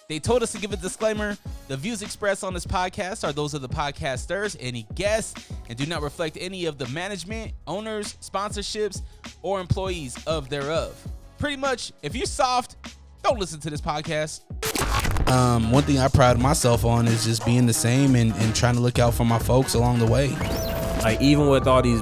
They told us to give a disclaimer. The views expressed on this podcast are those of the podcasters, any guests, and do not reflect any of the management, owners, sponsorships, or employees of thereof. Pretty much, if you're soft, don't listen to this podcast. One thing I pride myself on is just being the same and trying to look out for my folks along the way. Like, even with all these,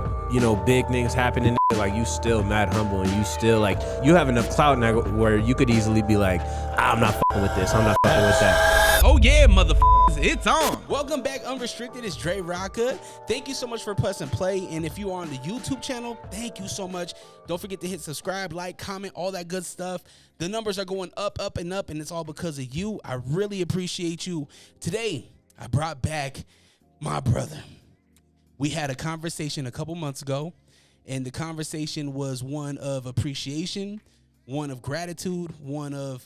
big things happening, like, you still mad humble, and you still, like, you have enough clout now where you could easily be like, I'm not fucking with this, I'm not fucking with that. Oh yeah, motherfuckers, it's on. Welcome back, Unrestricted. It's DreRawka. Thank you so much for pressing play, and if you are on the YouTube channel, thank you so much. Don't forget to hit subscribe, like, comment, all that good stuff. The numbers are going up, up, and up, and it's all because of you. I really appreciate you. Today, I brought back my brother. We had a conversation a couple months ago, and the conversation was one of appreciation, one of gratitude, one of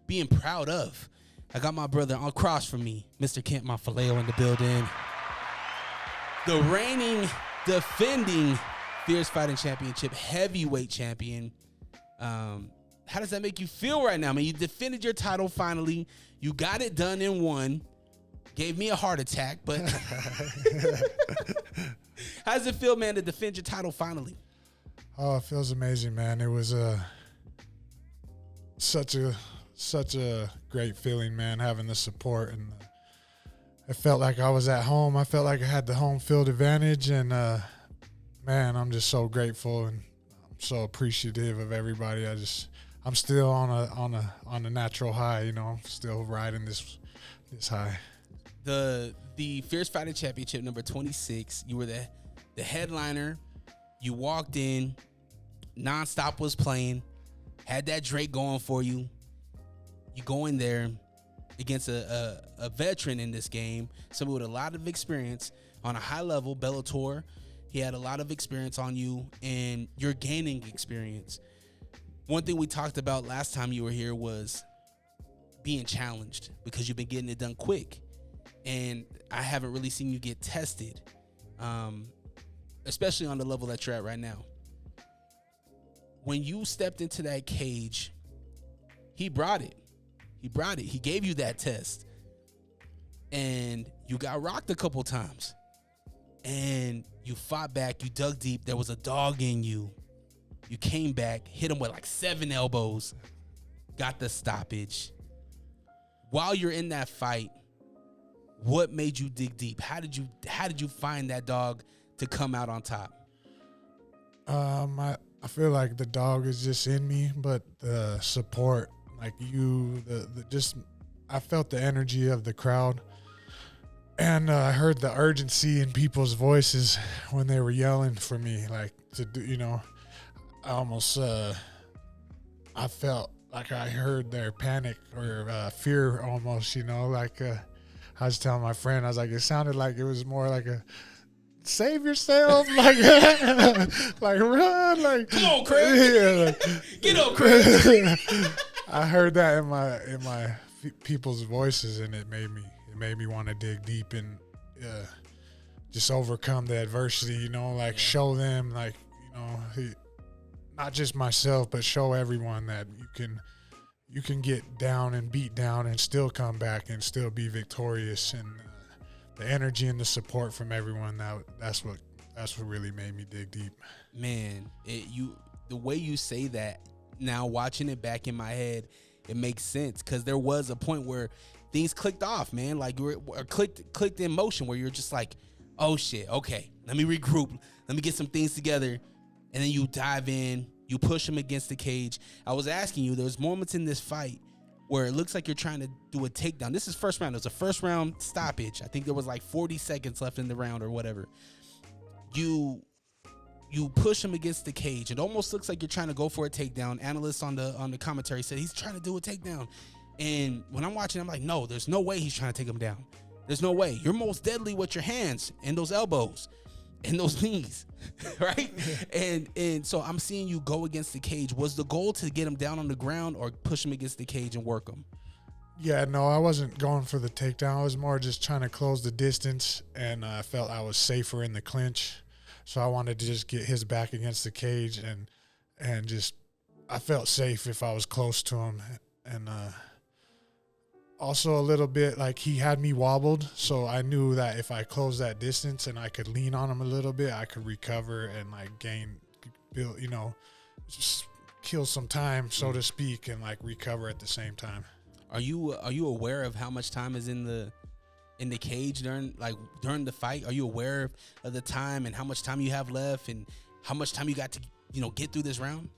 being proud of. I got my brother across from me, Mr. Kent Mafileo, in the building. The reigning, defending Fierce Fighting Championship heavyweight champion. How does that make you feel right now, man? You defended your title finally. You got it done in one. Gave me a heart attack, but how does it feel, man, to defend your title finally? Oh, it feels amazing, man. It was such a great feeling, man, having the support, and it felt like I was at home. I felt like I had the home field advantage, and man, I'm just so grateful and I'm so appreciative of everybody. I'm still on a natural high, I'm still riding this high. The Fierce Fighting Championship number 26, you were the headliner. You walked in, Nonstop was playing, had that Drake going for you. You go in there against a veteran in this game, someone with a lot of experience on a high level, Bellator. He had a lot of experience on you, and you're gaining experience. One thing we talked about last time you were here was being challenged because you've been getting it done quick. And I haven't really seen you get tested, especially on the level that you're at right now. When you stepped into that cage, he brought it. He gave you that test. And you got rocked a couple times. And you fought back. You dug deep. There was a dog in you. You came back, hit him with like 7 elbows, got the stoppage. While you're in that fight, what made you dig deep? How did you find that dog to come out on top? I feel like the dog is just in me, but the support, like I felt the energy of the crowd, and I heard the urgency in people's voices when they were yelling for me, like to do, I almost, I felt like I heard their panic or fear almost, like. I was telling my friend, I was like, it sounded like it was more like a save yourself, like like run, like come on, Craig, get up, Craig. I heard that in my people's voices, and it made me want to dig deep and just overcome the adversity, show them, not just myself, but show everyone that you can get down and beat down and still come back and still be victorious. And the energy and the support from everyone, that's what really made me dig deep. Man, the way you say that, now watching it back in my head, it makes sense, because there was a point where things clicked off, man, like clicked in motion, where you're just like, oh shit, okay, let me regroup, let me get some things together, and then you dive in. You push him against the cage. I was asking you, there's moments in this fight where it looks like you're trying to do a takedown. This is first round. It was a first round stoppage. I think there was like 40 seconds left in the round or whatever. You push him against the cage. It almost looks like you're trying to go for a takedown. Analysts on the commentary said he's trying to do a takedown. And when I'm watching, I'm like, no, there's no way he's trying to take him down. There's no way. You're most deadly with your hands and those elbows and those knees, right? And so I'm seeing you go against the cage. Was the goal to get him down on the ground or push him against the cage and work him? Yeah, no, I wasn't going for the takedown. I was more just trying to close the distance, and I felt I was safer in the clinch. So I wanted to just get his back against the cage, and just I felt safe if I was close to him. And also a little bit like he had me wobbled, so I knew that if I closed that distance and I could lean on him a little bit, I could recover and like build, just kill some time, so to speak, and like recover at the same time. Are you aware of how much time is in the cage during the fight? Are you aware of the time and how much time you have left and how much time you got to get through this round?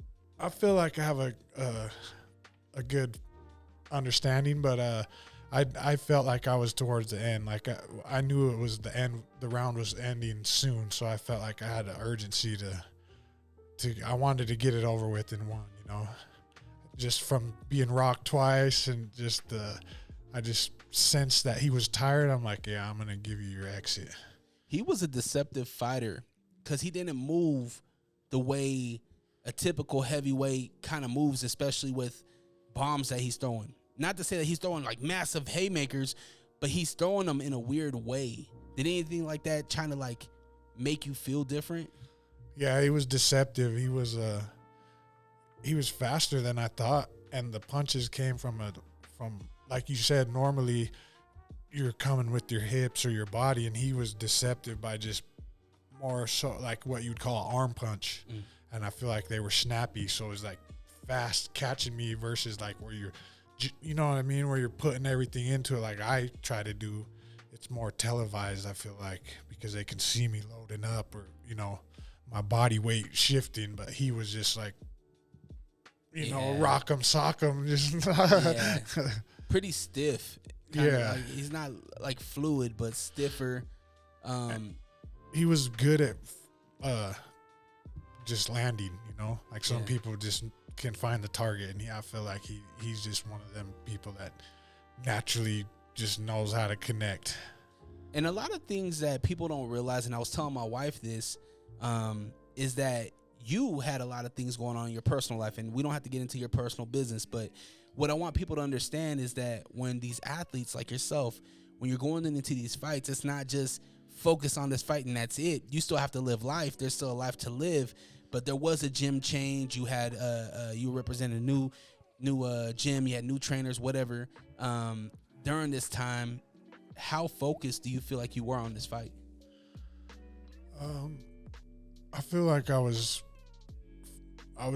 I feel like I have a good understanding, but I felt like I was towards the end. Like I knew it was the end. The round was ending soon, so I felt like I had an urgency to I wanted to get it over with in one. Just from being rocked twice and I just sensed that he was tired. I'm like, yeah, I'm gonna give you your exit. He was a deceptive fighter because he didn't move the way a typical heavyweight kind of moves, especially with bombs that he's throwing. Not to say that he's throwing like massive haymakers, but he's throwing them in a weird way. Did anything like that trying to like make you feel different? Yeah, he was deceptive. He was faster than I thought, and the punches came from like you said, normally you're coming with your hips or your body, and he was deceptive by just more so like what you'd call an arm punch. And I feel like they were snappy, so it was like fast catching me versus like where you're, you know what I mean, where you're putting everything into it like I try to do. It's more televised, I feel like, because they can see me loading up or, my body weight shifting, but he was just like, rock 'em, sock 'em, just pretty stiff. Kinda like, he's not like fluid, but stiffer. He was good at just landing, like some people just can find the target, and I feel like he's just one of them people that naturally just knows how to connect. And a lot of things that people don't realize, and I was telling my wife this, is that you had a lot of things going on in your personal life, and we don't have to get into your personal business, but what I want people to understand is that when these athletes like yourself, when you're going into these fights, it's not just focus on this fight and that's it. You still have to live life. There's still a life to live, but there was a gym change. You had you represented a new gym. You had new trainers, whatever. During this time, how focused do you feel like you were on this fight? I feel like I was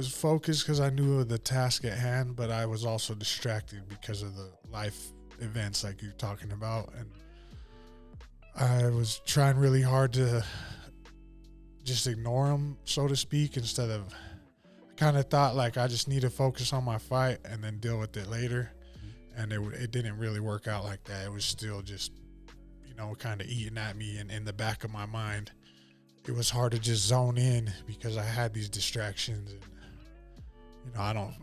focused because I knew of the task at hand, but I was also distracted because of the life events like you're talking about. And I was trying really hard to just ignore them, so to speak, instead of kind of thought like I just need to focus on my fight and then deal with it later. And it didn't really work out like that. It was still just, kind of eating at me, and in the back of my mind, it was hard to just zone in because I had these distractions, and I don't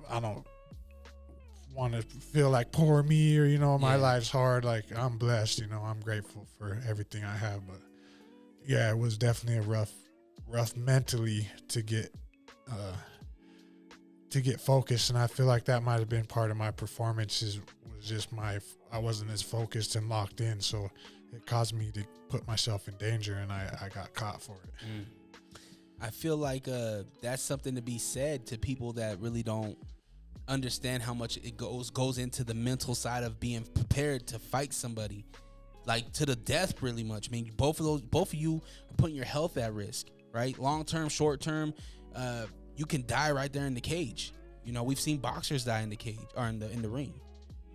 want to feel like poor me or my life's hard. Like I'm blessed, I'm grateful for everything I have, but yeah, it was definitely a rough mentally to get focused, and I feel like that might have been part of my performances. Was just I wasn't as focused and locked in, so it caused me to put myself in danger, and I got caught for it. I feel like that's something to be said to people that really don't understand how much it goes into the mental side of being prepared to fight somebody, like to the death, really much. I mean, both of you are putting your health at risk, right? Long term, short term, you can die right there in the cage. We've seen boxers die in the cage or in the ring.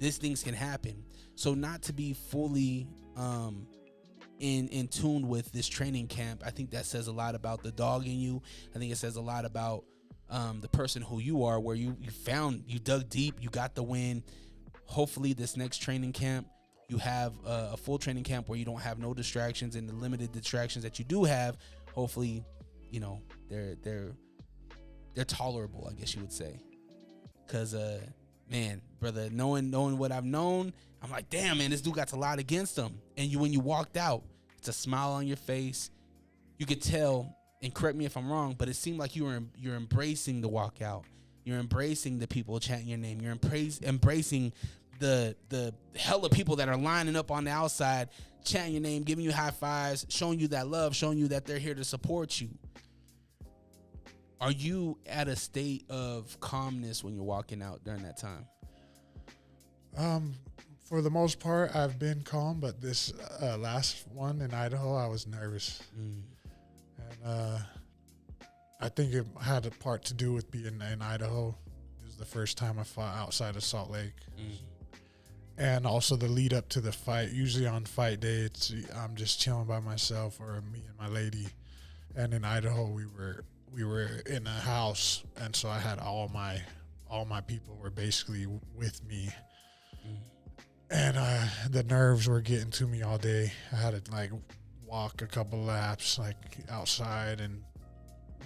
These things can happen. So not to be fully in tune with this training camp, I think that says a lot about the dog in you. I think it says a lot about the person who you are, where you dug deep, you got the win. Hopefully this next training camp, you have a full training camp where you don't have no distractions, and the limited distractions that you do have, hopefully, they're tolerable, I guess you would say. Cause man, brother, knowing what I've known, I'm like, damn, man, this dude got a lot against him. And when you walked out, it's a smile on your face. You could tell, and correct me if I'm wrong, but it seemed like you're embracing the walkout. You're embracing the people chanting your name. You're embracing the hell of people that are lining up on the outside, chanting your name, giving you high fives, showing you that love, showing you that they're here to support you. Are you at a state of calmness when you're walking out during that time? For the most part, I've been calm, but this last one in Idaho, I was nervous. And I think it had a part to do with being in Idaho. It was the first time I fought outside of Salt Lake. And also the lead up to the fight. Usually on fight day, I'm just chilling by myself or me and my lady. And in Idaho, we were in a house, and so I had all my people were basically with me. And the nerves were getting to me all day. I had to like walk a couple laps like outside and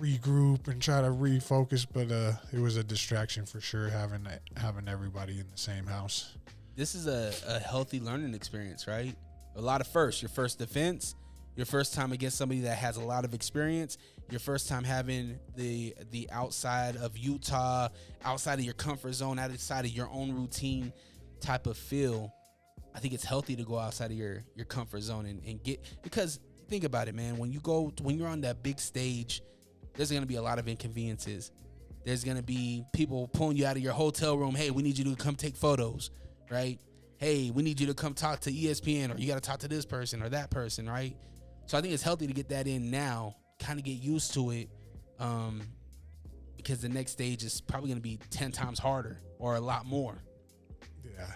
regroup and try to refocus, but it was a distraction for sure having everybody in the same house. This is a healthy learning experience, right? A lot of firsts. Your first defense, your first time against somebody that has a lot of experience, your first time having the outside of Utah, outside of your comfort zone, outside of your own routine type of feel. I think it's healthy to go outside of your comfort zone and get, because think about it, man. When you're on that big stage, there's going to be a lot of inconveniences. There's going to be people pulling you out of your hotel room. Hey, we need you to come take photos, right? Hey, we need you to come talk to ESPN, or you got to talk to this person or that person, right? So I think it's healthy to get that in now, kind of get used to it, because the next stage is probably going to be 10 times harder or a lot more. Yeah,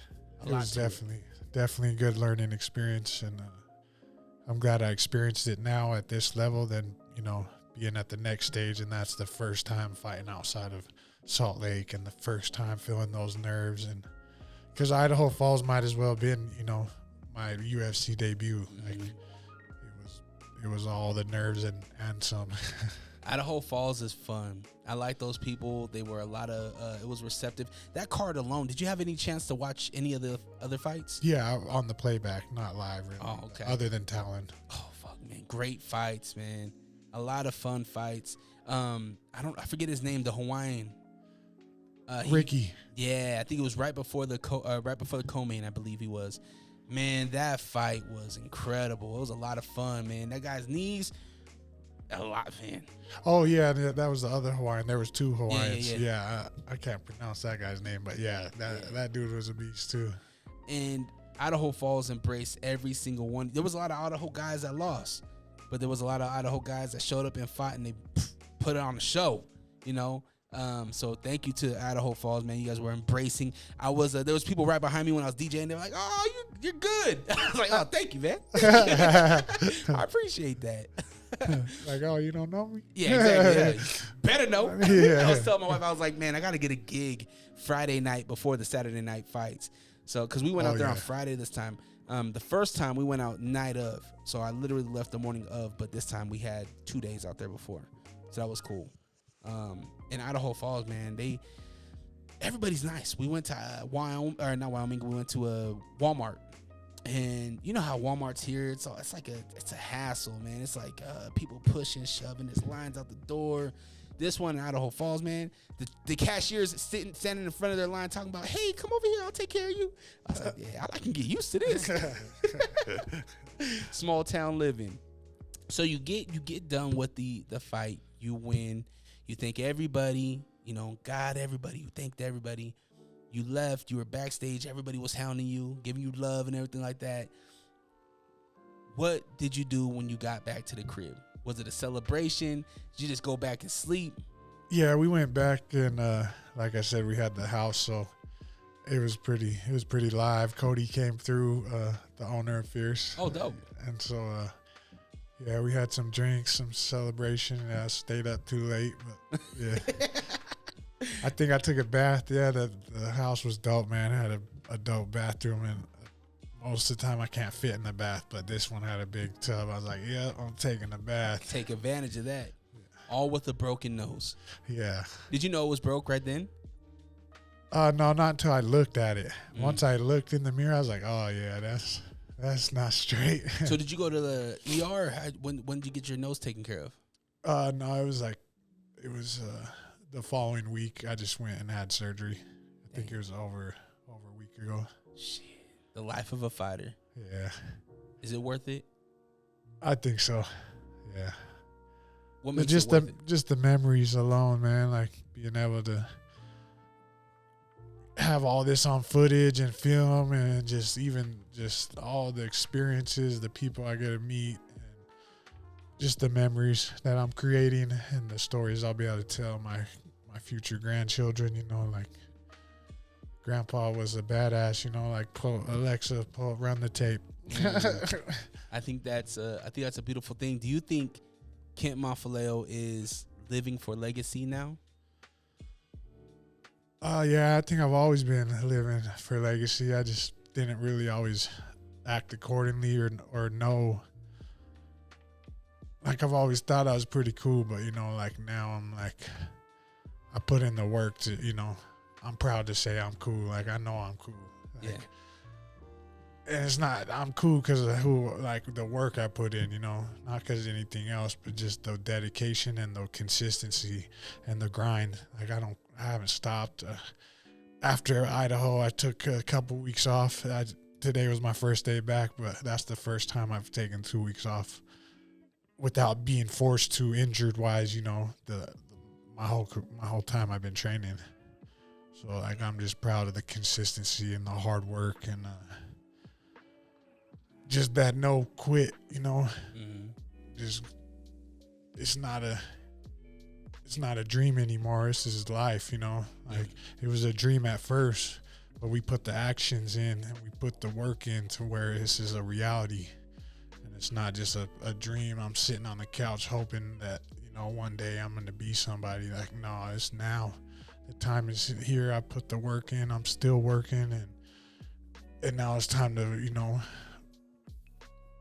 it was definitely a good learning experience, and I'm glad I experienced it now at this level than, being at the next stage, and that's the first time fighting outside of Salt Lake and the first time feeling those nerves. And because Idaho Falls might as well have been, my UFC debut. Like, it was all the nerves and some. Idaho Falls is fun. I like those people. They were a lot of, it was receptive. That card alone, did you have any chance to watch any of the other fights? Yeah, on the playback, not live, really. Oh, okay. Other than Talon. Oh, fuck, man. Great fights, man. A lot of fun fights. I forget his name, the Hawaiian. Ricky. Yeah, I think it was right before the co-main, I believe he was. Man, that fight was incredible. It was a lot of fun, man. That guy's knees, a lot, man. Oh, yeah, that was the other Hawaiian. There was two Hawaiians. Yeah. I can't pronounce that guy's name, but that dude was a beast, too. And Idaho Falls embraced every single one. There was a lot of Idaho guys that lost, but there was a lot of Idaho guys that showed up and fought, and they put it on the show, So thank you to Idaho Falls, man. You guys were embracing. There was people right behind me when I was DJing. They were like, "Oh, you're good." I was like, "Oh, thank you, man. I appreciate that." Like, "Oh, you don't know me?" Yeah, exactly. Yeah. Better know. Yeah. I was telling my wife, I was like, "Man, I got to get a gig Friday night before the Saturday night fights." So, because we went out there on Friday this time. The first time we went out night of, so I literally left the morning of, but this time we had 2 days out there before, so that was cool. In Idaho Falls, man, everybody's nice. We went to not Wyoming. We went to a Walmart, and you know how Walmart's here. It's a hassle, man. It's like people pushing, shoving. There's lines out the door. This one in Idaho Falls, man, the cashiers standing in front of their line talking about, "Hey, come over here, I'll take care of you." I was like, "Yeah, I can get used to this." Small town living. So you get done with the fight, you win. You thank everybody, God, everybody. You thanked everybody. You left. You were backstage. Everybody was hounding you, giving you love and everything like that. What did you do when you got back to the crib? Was it a celebration? Did you just go back and sleep? Yeah, we went back, and like I said, we had the house, so it was pretty live. Cody came through, the owner of Fierce. Oh, dope. And so, yeah, we had some drinks, some celebration. I stayed up too late, but yeah. I think I took a bath. Yeah, the house was dope, man. It had a dope bathroom, and most of the time I can't fit in the bath, but this one had a big tub. I was like, yeah, I'm taking a bath. Take advantage of that. All with a broken nose. Yeah. Did you know it was broke right then? No, not until I looked at it. Once I looked in the mirror, I was like, oh, yeah, that's not straight. So did you go to the ER? When did you get your nose taken care of? No, it was the following week. I just went and had surgery. I think it was over a week ago. Shit. The life of a fighter. Yeah. Is it worth it? I think so. Yeah. What makes it worth it? Just the memories alone, man. Like being able to have all this on footage and film, and just all the experiences, the people I get to meet, and just the memories that I'm creating, and the stories I'll be able to tell my future grandchildren. You know, like Grandpa was a badass. You know, like Alexa, run the tape. I think that's a beautiful thing. Do you think Kent Mafileo is living for legacy now? Yeah, I think I've always been living for legacy. I just didn't really always act accordingly or know. Like, I've always thought I was pretty cool, but, you know, like, now I'm like, I put in the work to, you know, I'm proud to say I'm cool. Like, I know I'm cool. Like, yeah. And it's not, I'm cool because of the work I put in, you know, not because of anything else, but just the dedication and the consistency and the grind. Like, I haven't stopped. After Idaho, I took a couple weeks off. Today was my first day back, but that's the first time I've taken 2 weeks off without being forced to, injured wise, you know, my whole time I've been training. So, like, I'm just proud of the consistency and the hard work and just that no quit, you know. Just it's not a dream anymore. This is life, you know. Like, it was a dream at first, but we put the actions in and we put the work in to where this is a reality. And it's not just a dream. I'm sitting on the couch hoping that, you know, one day I'm going to be somebody. Like, no, it's now. The time is here. I put the work in. I'm still working, and now it's time to, you know,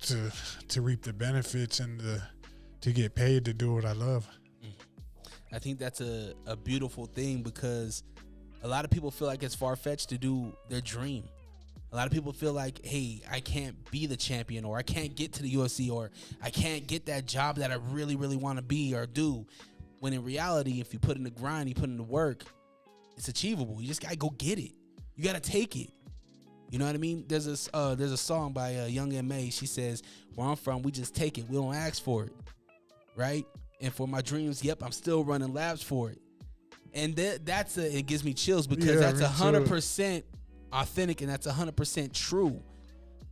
to reap the benefits and to get paid to do what I love. I think that's a beautiful thing, because a lot of people feel like it's far-fetched to do their dream. A lot of people feel like, hey, I can't be the champion, or I can't get to the UFC, or I can't get that job that I really, really want to be or do. When in reality, if you put in the grind, you put in the work, it's achievable. You just got to go get it. You got to take it. You know what I mean? There's a song by Young M.A. She says, where I'm from, we just take it. We don't ask for it, right? And for my dreams, yep, I'm still running laps for it. And it gives me chills, because that's 100% authentic, and that's 100% true.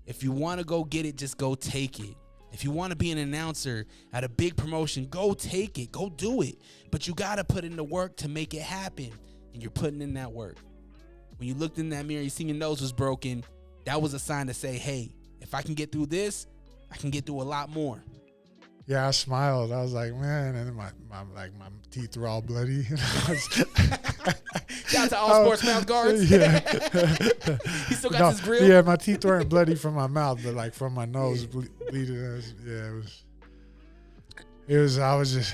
If you want to go get it, just go take it. If you want to be an announcer at a big promotion, go take it. Go do it. But you got to put in the work to make it happen, and you're putting in that work. When you looked in that mirror, you seen your nose was broken, that was a sign to say, hey, if I can get through this, I can get through a lot more. Yeah, I smiled. I was like, man, and my teeth were all bloody. Shout out to all sports mouth guards. Yeah. He still got his grill. Yeah, my teeth weren't bloody from my mouth, but like from my nose bleeding. I was just,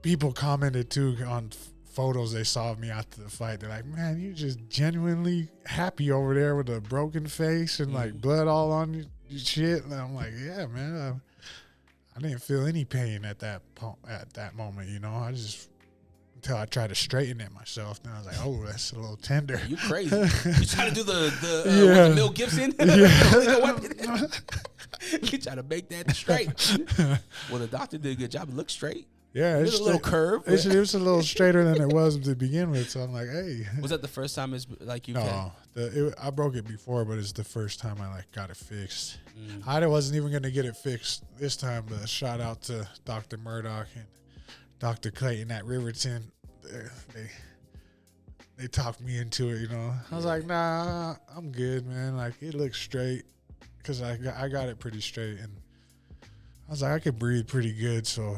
people commented too on photos they saw of me after the fight. They're like, man, you just genuinely happy over there with a broken face and like blood all on you shit. And I'm like, yeah, man. I didn't feel any pain at that moment, you know. I just, until I tried to straighten it myself, then I was like, oh, that's a little tender. You crazy. You try to do the Mel Gibson? Yeah. You try to make that straight. Well, the doctor did a good job. It looked straight. Yeah, it's a little curve. It was a little straighter than it was to begin with. So I'm like, hey. Was that the first time it's like you? No, I broke it before, but it's the first time I like got it fixed. I wasn't even gonna get it fixed this time, but shout out to Dr. Murdoch and Dr. Clayton at Riverton. They talked me into it, you know. I was like, nah, I'm good, man. Like, it looks straight, because I got it pretty straight, and I was like, I could breathe pretty good, so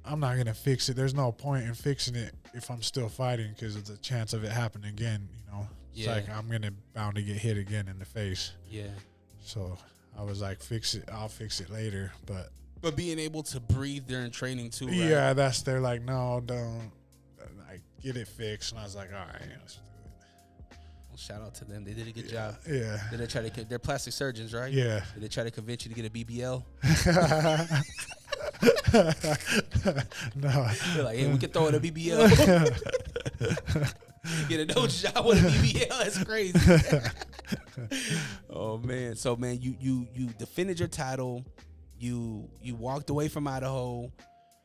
I'm not going to fix it. There's no point in fixing it if I'm still fighting, because of the chance of it happening again, you know. It's like I'm bound to get hit again in the face. Yeah. So I was like, fix it. I'll fix it later. But being able to breathe during training too, right? Yeah, they're like, no, don't. Like, get it fixed. And I was like, all right, let's do it. Well, shout out to them. They did a good job. Yeah. Did they try to? They're plastic surgeons, right? Yeah. Did they try to convince you to get a BBL? No. They're like, hey, we can throw in a BBL. Get a nose job with a BBL. That's crazy. Oh man. So man, you defended your title. You walked away from Idaho.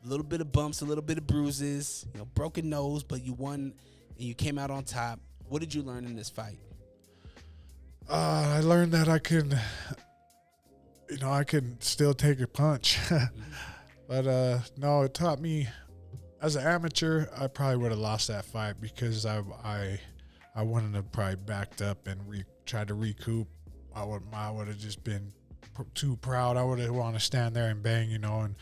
A little bit of bumps, a little bit of bruises. You know, broken nose, but you won and you came out on top. What did you learn in this fight? I learned that I could still take a punch. But no, it taught me, as an amateur, I probably would have lost that fight because I wouldn't have probably backed up and tried to recoup. I would have just been too proud. I would have wanted to stand there and bang, and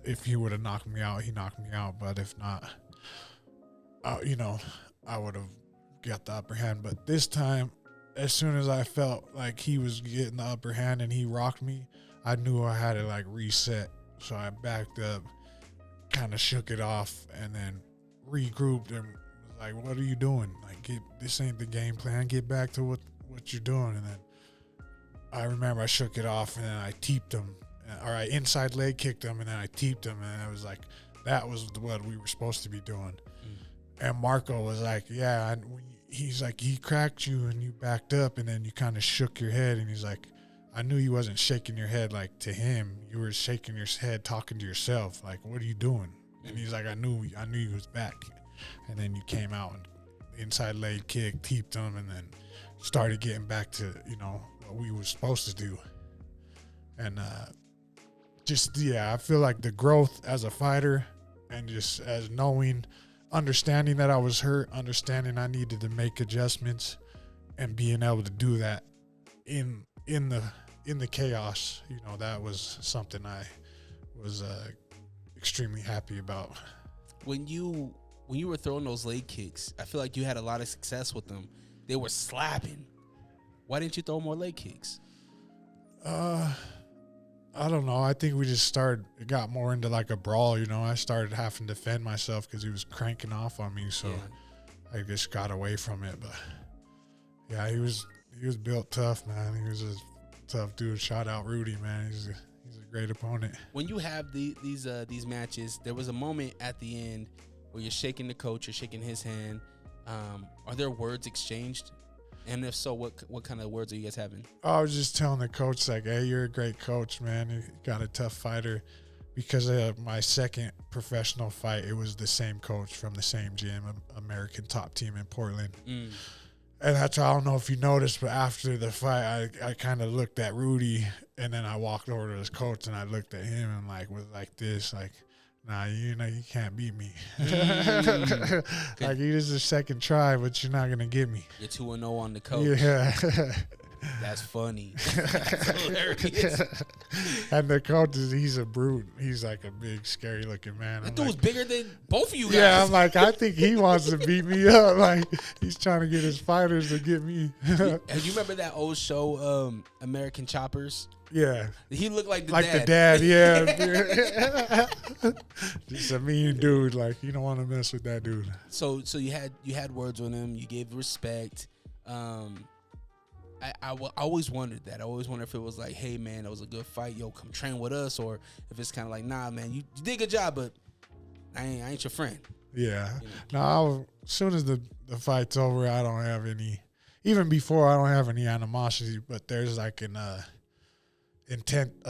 if he would have knocked me out, he knocked me out. But if not, I would have got the upper hand. But this time, as soon as I felt like he was getting the upper hand and he rocked me, I knew I had to like reset. So I backed up, kind of shook it off, and then regrouped and was like, "What are you doing? Like, this ain't the game plan. Get back to what you're doing." And then I remember I shook it off, and then I teeped him, or I inside leg kicked him, and then I teeped him, and I was like, that was what we were supposed to be doing. And Marco was like, yeah, he's like, he cracked you, and you backed up, and then you kind of shook your head, and he's like, I knew you wasn't shaking your head like to him. You were shaking your head, talking to yourself, like, what are you doing? And he's like, I knew he was back. And then you came out and inside leg kick, teeped him, and then started getting back to, what we were supposed to do. And I feel like the growth as a fighter and just as understanding that I was hurt, understanding I needed to make adjustments, and being able to do that in the chaos, that was something I was extremely happy about. When you were throwing those leg kicks, I feel like you had a lot of success with them. They were slapping. Why didn't you throw more leg kicks? I don't know. I think we just it got more into like a brawl, I started having to defend myself because he was cranking off on me, so I just got away from it. But yeah, he was built tough, man. He was a tough dude. Shout out Rudy, man. He's a great opponent. When you have these matches, there was a moment at the end where you're shaking the coach, you're shaking his hand. Are there words exchanged? And if so, what kind of words are you guys having? I was just telling the coach, like, hey, you're a great coach, man. You got a tough fighter. Because of my second professional fight, it was the same coach from the same gym, American top team in Portland. And that's why, I don't know if you noticed, but after the fight, I kind of looked at Rudy, and then I walked over to his coach, and I looked at him and was like this, like, nah, you can't beat me. Like, you just a second try, but you're not going to get me. You're 2-0 on the coach. Yeah. That's funny. That's hilarious. And the coach, he's a brute. He's like a big, scary looking man. That dude's bigger than both of you guys. Yeah, I'm like, I think he wants to beat me up. Like, he's trying to get his fighters to get me. You remember that old show, American Choppers? Yeah. He looked like the dad. Yeah. Just a mean dude. Like, you don't want to mess with that dude. So you had words with him. You gave respect. I always wondered that. I always wondered if it was like, hey, man, that was a good fight. Yo, come train with us. Or if it's kind of like, nah, man, you did a good job, but I ain't your friend. Yeah. No, as soon as the fight's over, I don't have any, even before, I don't have any animosity, but there's like a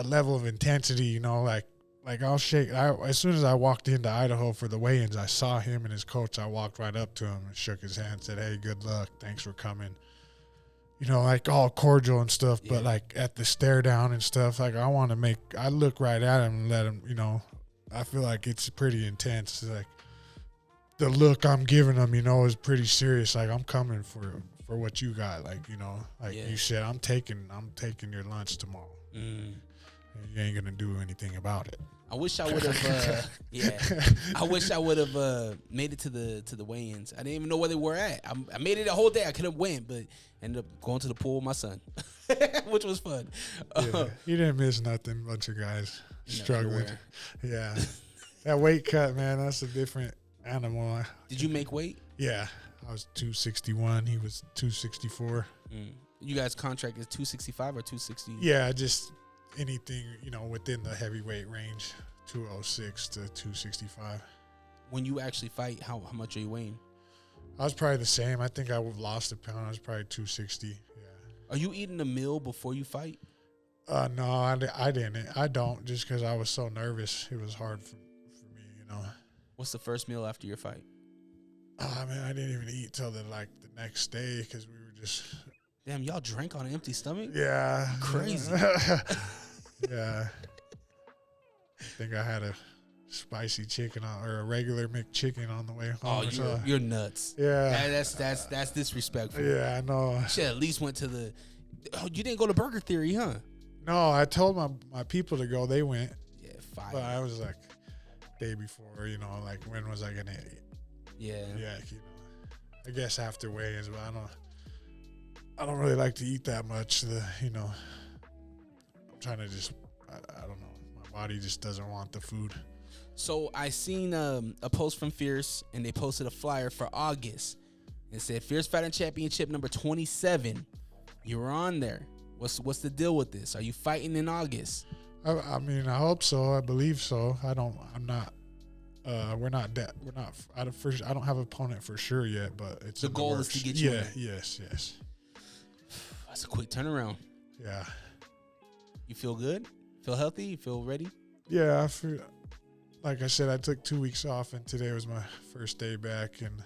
level of intensity, like I'll shake. As soon as I walked into Idaho for the weigh-ins, I saw him and his coach. I walked right up to him and shook his hand, said, hey, good luck. Thanks for coming. Like all cordial and stuff, but like at the stare down and stuff, like I look right at him and let him, I feel like it's pretty intense. Like the look I'm giving him, is pretty serious. Like I'm coming for what you got. Like, you said, I'm taking your lunch tomorrow. You ain't going to do anything about it. I wish I would have. I wish I would have made it to the weigh-ins. I didn't even know where they were at. I made it a whole day. I could have went, but ended up going to the pool with my son, which was fun. You didn't miss nothing. Bunch of guys struggling. Yeah, that weight cut, man. That's a different animal. Did you make weight? Yeah, I was 261. He was 264. You guys' contract is 265 or 260? Yeah, just anything, within the heavyweight range, 206 to 265. When you actually fight, how much are you weighing? I was probably the same. I think I lost a pound. I was probably 260. Yeah. Are you eating a meal before you fight? No, I didn't. I don't, just because I was so nervous. It was hard for me, What's the first meal after your fight? Oh man, I didn't even eat till the next day because we were just. Damn, y'all drank on an empty stomach? Yeah. Crazy. Yeah. I think I had a spicy chicken or a regular McChicken on the way home. Oh, you're nuts. Yeah. That's disrespectful. Yeah, I know. Shit, at least went to the. Oh, you didn't go to Burger Theory, huh? No, I told my people to go. They went. Yeah, fire. But I was like, day before, like, when was I gonna eat? Yeah. Yeah, I guess after weigh-ins, but I don't really like to eat that much. I'm trying to just, I don't know. My body just doesn't want the food. So I seen a post from Fierce, and they posted a flyer for August. It said Fierce Fighting Championship number 27. You were on there. What's the deal with this? Are you fighting in August? I mean, I hope so. I believe so. I'm not. We're not. I don't have an opponent for sure yet, but it's the goal is to get you. Yeah. Yes. That's a quick turnaround. Yeah. You feel good? Feel healthy? You feel ready? Yeah. I feel. Like I said, I took 2 weeks off, and today was my first day back, and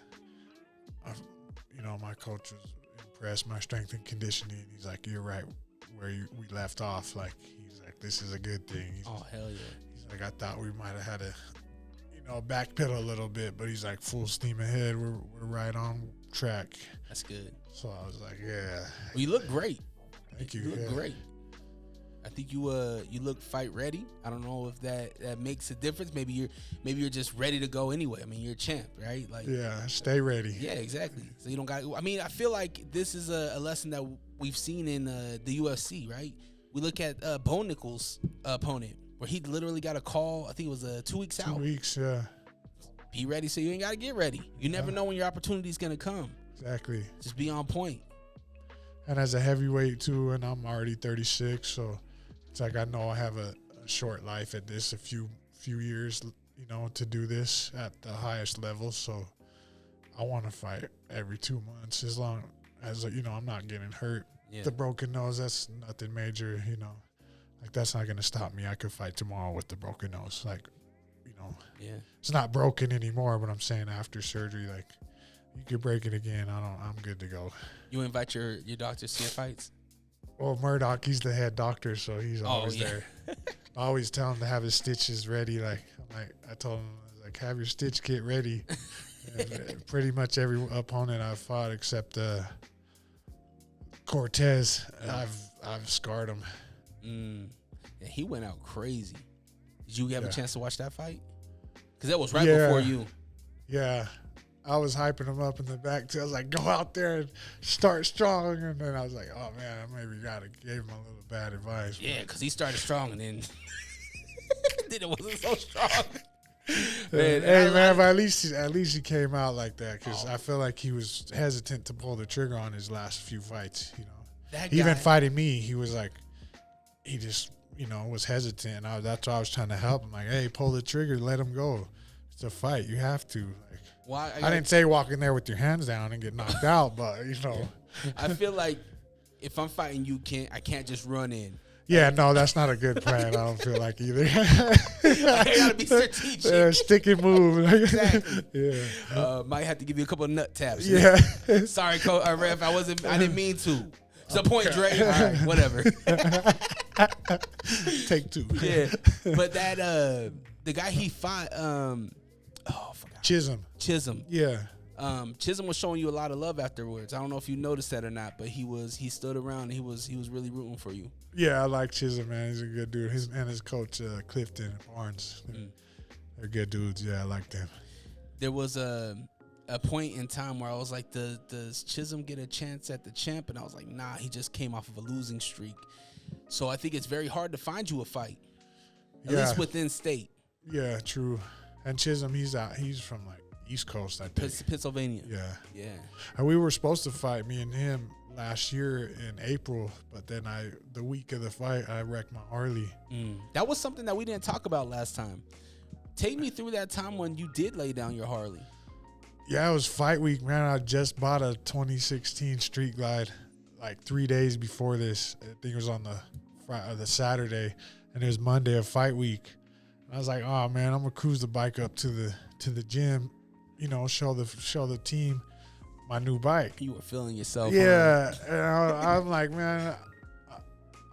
my coach was impressed my strength and conditioning. He's like, "You're right where we left off." Like, he's like, "This is a good thing." Oh, hell yeah. He's like, "I thought we might have had a backpedal a little bit," but he's like, "Full steam ahead. We're right on track." That's good. So I was like, "Yeah." Well, you look great. Thank you. You look great. I think you look fight ready. I don't know if that makes a difference. Maybe you're just ready to go anyway. I mean, you're a champ, right? Like, yeah, stay ready. Yeah, exactly. So you don't got. I mean, I feel like this is a lesson that we've seen in the UFC, right? We look at Bo Nickal's opponent, where he literally got a call. I think it was 2 weeks out. 2 weeks, yeah. Be ready, so you ain't got to get ready. You never know when your opportunity is gonna come. Exactly. Just be on point. And as a heavyweight too, and I'm already 36, so it's like I know I have a short life at this, a few years, to do this at the highest level. So I want to fight every 2 months as long as I'm not getting hurt. Yeah. The broken nose, that's nothing major. Like, that's not gonna stop me. I could fight tomorrow with the broken nose. Like, Yeah. it's not broken anymore. But I'm saying after surgery, like, you could break it again. I'm good to go. You invite your doctor to see your fights? Well, Murdoch, he's the head doctor, so he's always there. I always tell him to have his stitches ready. Like I told him, like, have your stitch kit ready. And pretty much every opponent I've fought except Cortez, I've scarred him. Yeah, he went out crazy. Did you have a chance to watch that fight? Because that was right Yeah. before you. Yeah. I was hyping him up in the back too. I was like, go out there and start strong. And then I was like, oh man, I maybe gave him a little bad advice. Yeah, because he started strong and then it wasn't so strong. Man, but at least he came out like that, because I feel like he was hesitant to pull the trigger on his last few fights. That Even guy- fighting me, he was like, he just was hesitant. And that's why I was trying to help him. Like, hey, pull the trigger, let him go. It's a fight. You have to. Like, I didn't say walk in there with your hands down and get knocked out, but I feel like if I'm fighting you, I can't just run in. Yeah, no, that's not a good plan. I don't feel like either. I gotta be strategic. Stick and move. Exactly. Yeah. Might have to give you a couple of nut taps. Yeah. Sorry, Ref. I didn't mean to. It's a point, Dre. All right, whatever. Take two. Yeah, but that the guy he fought, Chisholm. Yeah. Chisholm was showing you a lot of love afterwards. I don't know if you noticed that or not, but he stood around and he was really rooting for you. Yeah, I like Chisholm, man. He's a good dude. His coach, Clifton Barnes. They're good dudes. Yeah, I like them. There was a point in time where I was like, does Chisholm get a chance at the champ? And I was like, nah, he just came off of a losing streak. So I think it's very hard to find you a fight, at least within state. Yeah, true. And Chisholm, he's from like East Coast, I think. Pennsylvania. Yeah. And we were supposed to fight, me and him, last year in April, but then the week of the fight, I wrecked my Harley. That was something that we didn't talk about last time. Take me through that time when you did lay down your Harley. Yeah, it was fight week, man. I just bought a 2016 Street Glide like 3 days before this. I think it was on the Saturday, and it was Monday of fight week. And I was like, oh man, I'm gonna cruise the bike up to the gym, show the team my new bike. You were feeling yourself. Yeah, and I'm like, man,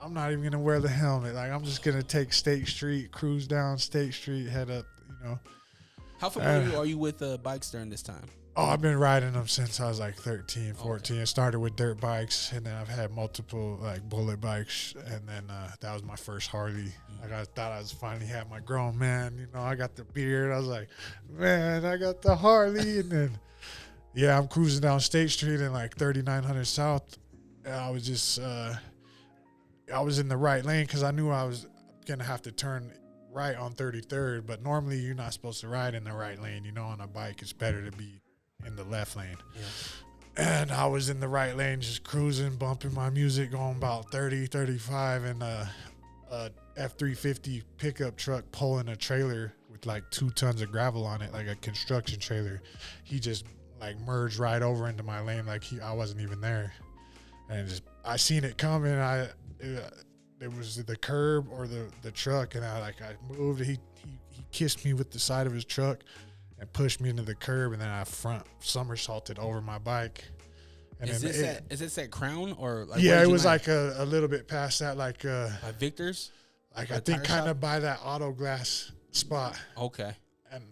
I'm not even gonna wear the helmet. Like, I'm just gonna take State Street, cruise down State Street, head up. How familiar are you with bikes during this time? Oh, I've been riding them since I was like 13, 14. Okay. It started with dirt bikes, and then I've had multiple like bullet bikes, and then that was my first Harley. Like, I thought I was finally had my grown man. I got the beard. I was like, man, I got the Harley, and then I'm cruising down State Street in like 3900 South. And I was just I was in the right lane because I knew I was gonna have to turn right on 33rd, but normally you're not supposed to ride in the right lane. On a bike, it's better to be in the left lane. Yeah. And I was in the right lane, just cruising, bumping my music, going about 30, 35, and a F-350 pickup truck pulling a trailer with like 2 tons of gravel on it, like a construction trailer. He just like merged right over into my lane, like I wasn't even there. And I seen it coming. It was the curb or the truck, and I moved. He kissed me with the side of his truck and pushed me into the curb, and then I front somersaulted over my bike. And is this at Crown or like? Yeah, it was like a little bit past that, like Victor's. Like I think kind of by that auto glass spot. Okay. And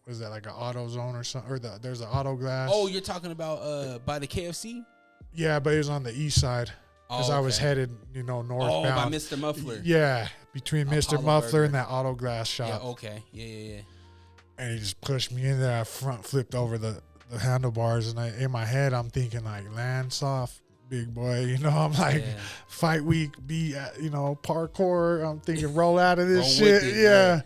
was that like an auto zone or something? Or there's an auto glass. Oh, you're talking about by the KFC? Yeah, but it was on the east side. Because I was headed, northbound. Oh, by Mr. Muffler. Yeah, between Mr. Apollo Muffler Burger. and that auto glass shop. Yeah, okay. Yeah. And he just pushed me in there. I front flipped over the handlebars. And in my head, I'm thinking like, land soft, big boy. I'm like, fight week, parkour. I'm thinking, roll out of this shit. Yeah.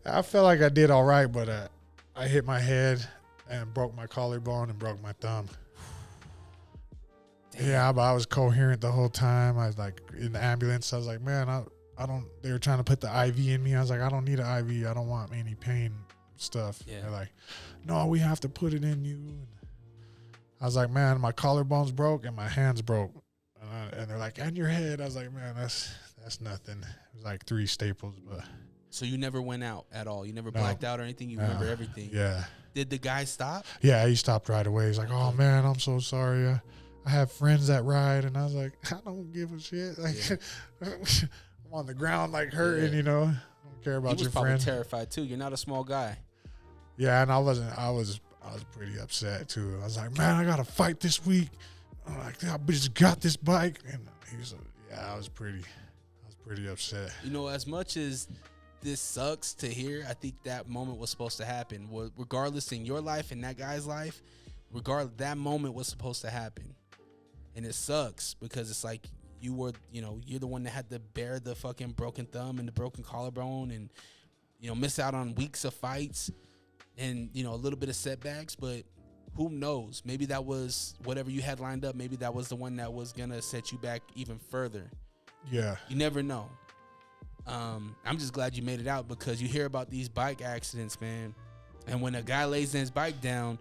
I felt like I did all right, but I hit my head and broke my collarbone and broke my thumb. Damn. Yeah, but I was coherent the whole time. I was like in the ambulance. I was like, man, I don't. They were trying to put the IV in me. I was like, I don't need an IV. I don't want any pain stuff. Yeah. They're like, no, we have to put it in you. And I was like, man, my collarbone's broke and my hands broke. And they're like, and your head. I was like, man, that's nothing. It was like 3 staples, but. So you never went out at all? You never blacked out or anything? You remember everything? Yeah. Did the guy stop? Yeah, he stopped right away. He's like, oh man, I'm so sorry. I have friends that ride, and I was like, I don't give a shit. Like, I'm on the ground, like hurting, I don't care about your friend. He was probably terrified too. You're not a small guy. Yeah, and I was pretty upset too. I was like, man, I gotta fight this week. I'm like, I just got this bike, and he was like, yeah, I was pretty upset. As much as this sucks to hear, I think that moment was supposed to happen. Regardless in your life and that guy's life, that moment was supposed to happen. And it sucks because it's like you're the one that had to bear the fucking broken thumb and the broken collarbone and, miss out on weeks of fights and, a little bit of setbacks. But who knows? Maybe that was whatever you had lined up. Maybe that was the one that was going to set you back even further. Yeah. You never know. I'm just glad you made it out because you hear about these bike accidents, man. And when a guy lays his bike down,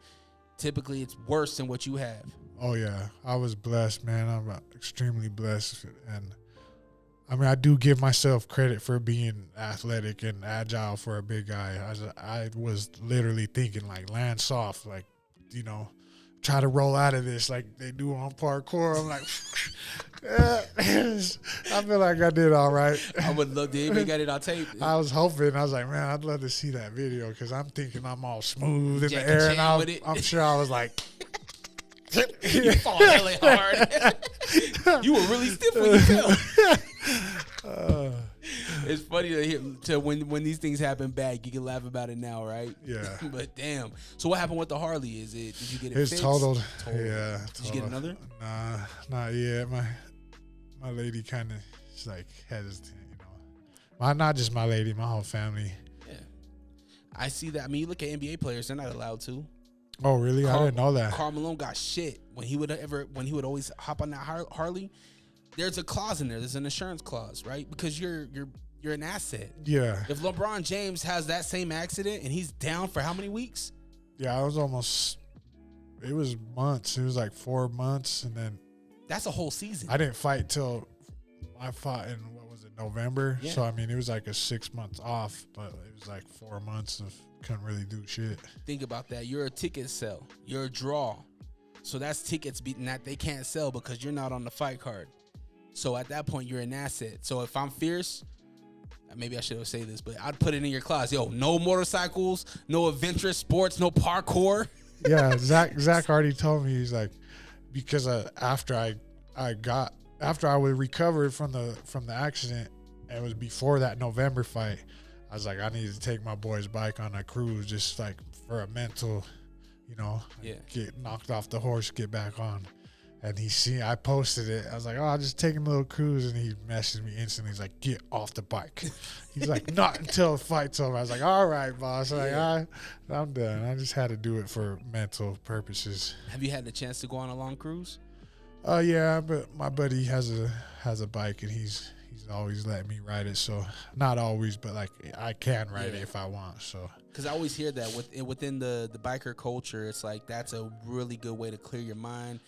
typically it's worse than what you have. Oh, yeah. I was blessed, man. I'm extremely blessed. And, I do give myself credit for being athletic and agile for a big guy. I was literally thinking, like, land soft, like, try to roll out of this like they do on parkour. I'm like, I feel like I did all right. I would love to even got it on tape. I was hoping. I was like, man, I'd love to see that video because I'm thinking I'm all smooth in Jackie the air. Chan And with it. I'm sure I was like, You fall really hard. You were really stiff when you fell. It's funny to when these things happen back, you can laugh about it now, right? Yeah. But damn. So what happened with the Harley? Did you get it It's fixed? totaled. Totaled. Yeah. Did you get another? Nah, not yet. My lady kind of like hesitant, not just my lady, my whole family. Yeah. I see that. You look at NBA players; they're not allowed to. Oh, really? I didn't know that. Karl Malone got shit when he would always hop on that Harley. There's a clause in there. There's an insurance clause, right? Because you're an asset. Yeah. If LeBron James has that same accident and he's down for how many weeks? Yeah, it was months. It was like 4 months, and then that's a whole season. I didn't fight till I fought in, what was it, November? Yeah. So, I mean, it was like a 6 months off, but it was like 4 months of couldn't really do shit. Think about that. You're a ticket sell. You're a draw. So that's tickets beating that they can't sell because you're not on the fight card. So at that point, you're an asset. So if I'm fierce, maybe I should have said this, but I'd put it in your clause. Yo, no motorcycles, no adventurous sports, no parkour. Yeah, Zach already told me, he's like, because after I was recovered from the accident, it was before that November fight. I was like, I need to take my boy's bike on a cruise, just like for a mental, get knocked off the horse, get back on. And I posted it. I was like, oh, I'll just take him a little cruise. And he messaged me instantly. He's like, get off the bike. He's like, not until the fight's over. I was like, all right, boss. Like, I'm done. I just had to do it for mental purposes. Have you had the chance to go on a long cruise? Yeah, but my buddy has a bike, and he's always letting me ride it. So not always, but like I can ride it if I want. So because I always hear that within the biker culture, it's like that's a really good way to clear your mind.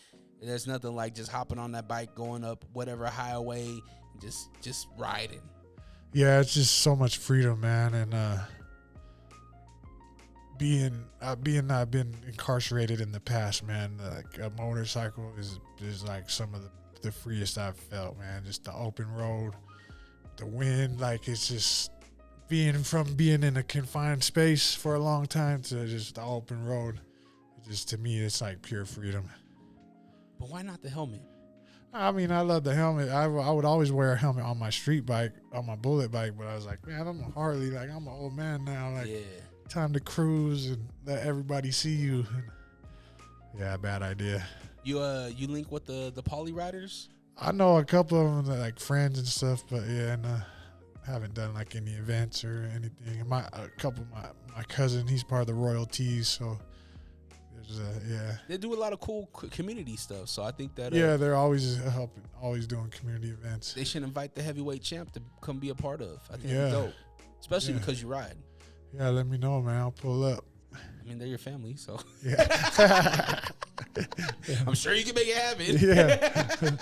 There's nothing like just hopping on that bike, going up whatever highway, just riding. Yeah, it's just so much freedom, man, and I've been incarcerated in the past, man. Like a motorcycle is like some of the freest I've felt, man. Just the open road, the wind, like it's just being in a confined space for a long time to just the open road. Just to me, it's like pure freedom. But why not the helmet? I mean, I love the helmet. I would always wear a helmet on my street bike, on my bullet bike, but I was like, man, I'm a Harley. Like, I'm an old man now. Like, time to cruise and let everybody see you. Yeah, bad idea. You link with the poly riders? I know a couple of them, like friends and stuff, but yeah, and haven't done like any events or anything. A couple of my cousin, he's part of the royalties, so. They do a lot of cool community stuff, so I think that they're always helping, always doing community events. They should invite the heavyweight champ to come be a part of. I think it's dope, especially because you ride. Yeah, let me know, man. I'll pull up. I mean, they're your family, so yeah. I'm sure you can make it happen. Yeah,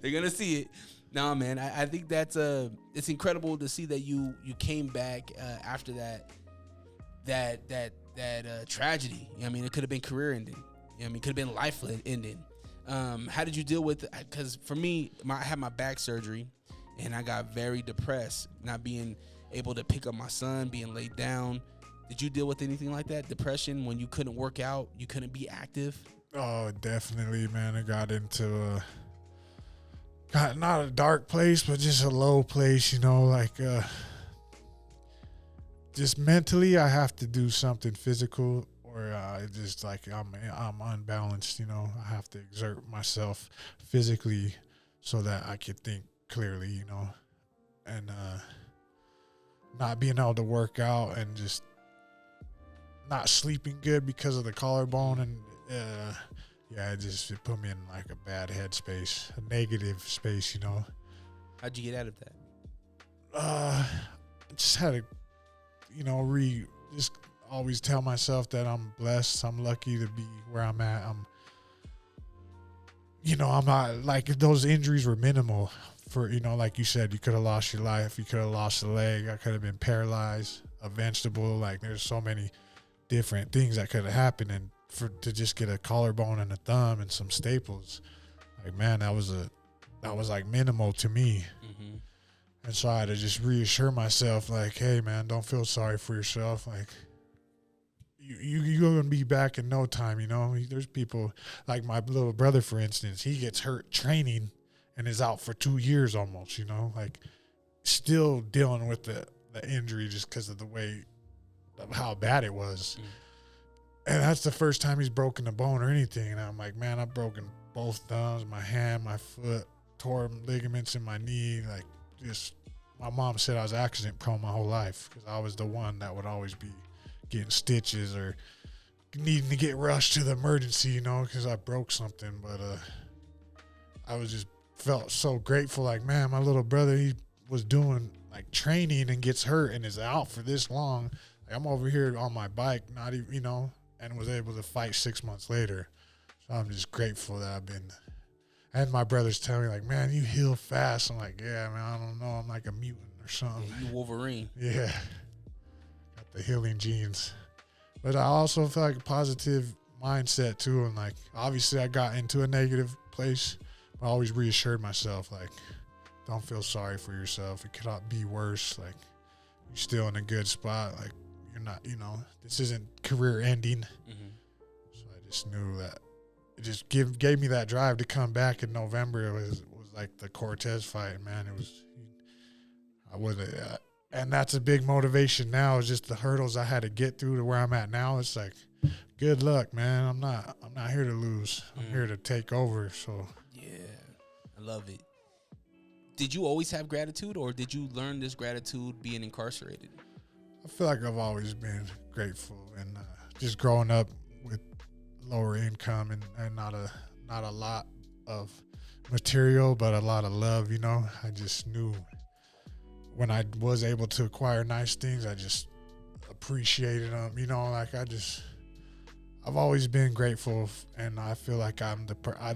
they're gonna see it. No, man, I think that's it's incredible to see that you came back after that tragedy. I mean, it could have been career ending. I mean, it could have been life ending. How did you deal with? Because for me, I had my back surgery, and I got very depressed, not being able to pick up my son, being laid down. Did you deal with anything like that? Depression when you couldn't work out, you couldn't be active? Oh, definitely, man. I got into not a dark place, but just a low place. Like. Just mentally, I have to do something physical, or just like I'm unbalanced. I have to exert myself physically so that I can think clearly. And not being able to work out and just not sleeping good because of the collarbone, and it put me in like a bad headspace, a negative space. How'd you get out of that? I just had to. Just always tell myself that I'm blessed. I'm lucky to be where I'm at. I'm not like, if those injuries were minimal for, like you said, you could have lost your life. You could have lost a leg. I could have been paralyzed, a vegetable. Like there's so many different things that could have happened. And to just get a collarbone and a thumb and some staples, like, man, that was like minimal to me. Mm-hmm. And so I had to just reassure myself, like, hey, man, don't feel sorry for yourself. Like, you're going to be back in no time, There's people, like my little brother, for instance, he gets hurt training and is out for 2 years almost, like still dealing with the injury just because of the way of how bad it was. And that's the first time he's broken a bone or anything. And I'm like, man, I've broken both thumbs, my hand, my foot, tore ligaments in my knee, like, just my mom said I was accident prone my whole life because I was the one that would always be getting stitches or needing to get rushed to the emergency, because I broke something. But I was just felt so grateful, like, man, my little brother, he was doing like training and gets hurt and is out for this long. Like, I'm over here on my bike, not even, and was able to fight 6 months later. So I'm just grateful that I've been. And my brothers tell me, like, man, you heal fast. I'm like, yeah, man, I don't know. I'm like a mutant or something. Yeah, you Wolverine. Yeah. Got the healing genes. But I also feel like a positive mindset, too. And, like, obviously I got into a negative place. But I always reassured myself, like, don't feel sorry for yourself. It cannot be worse. Like, you're still in a good spot. Like, you're not, this isn't career ending. Mm-hmm. So I just knew that. It just gave me that drive to come back in November. It was like the Cortez fight, man. And that's a big motivation now. Is just the hurdles I had to get through to where I'm at now. It's like, good luck, man. I'm not here to lose. I'm here to take over. So yeah, I love it. Did you always have gratitude, or did you learn this gratitude being incarcerated? I feel like I've always been grateful, and just growing up with lower income and not a lot of material, but a lot of love, I just knew when I was able to acquire nice things, I just appreciated them, I've always been grateful, and I feel like I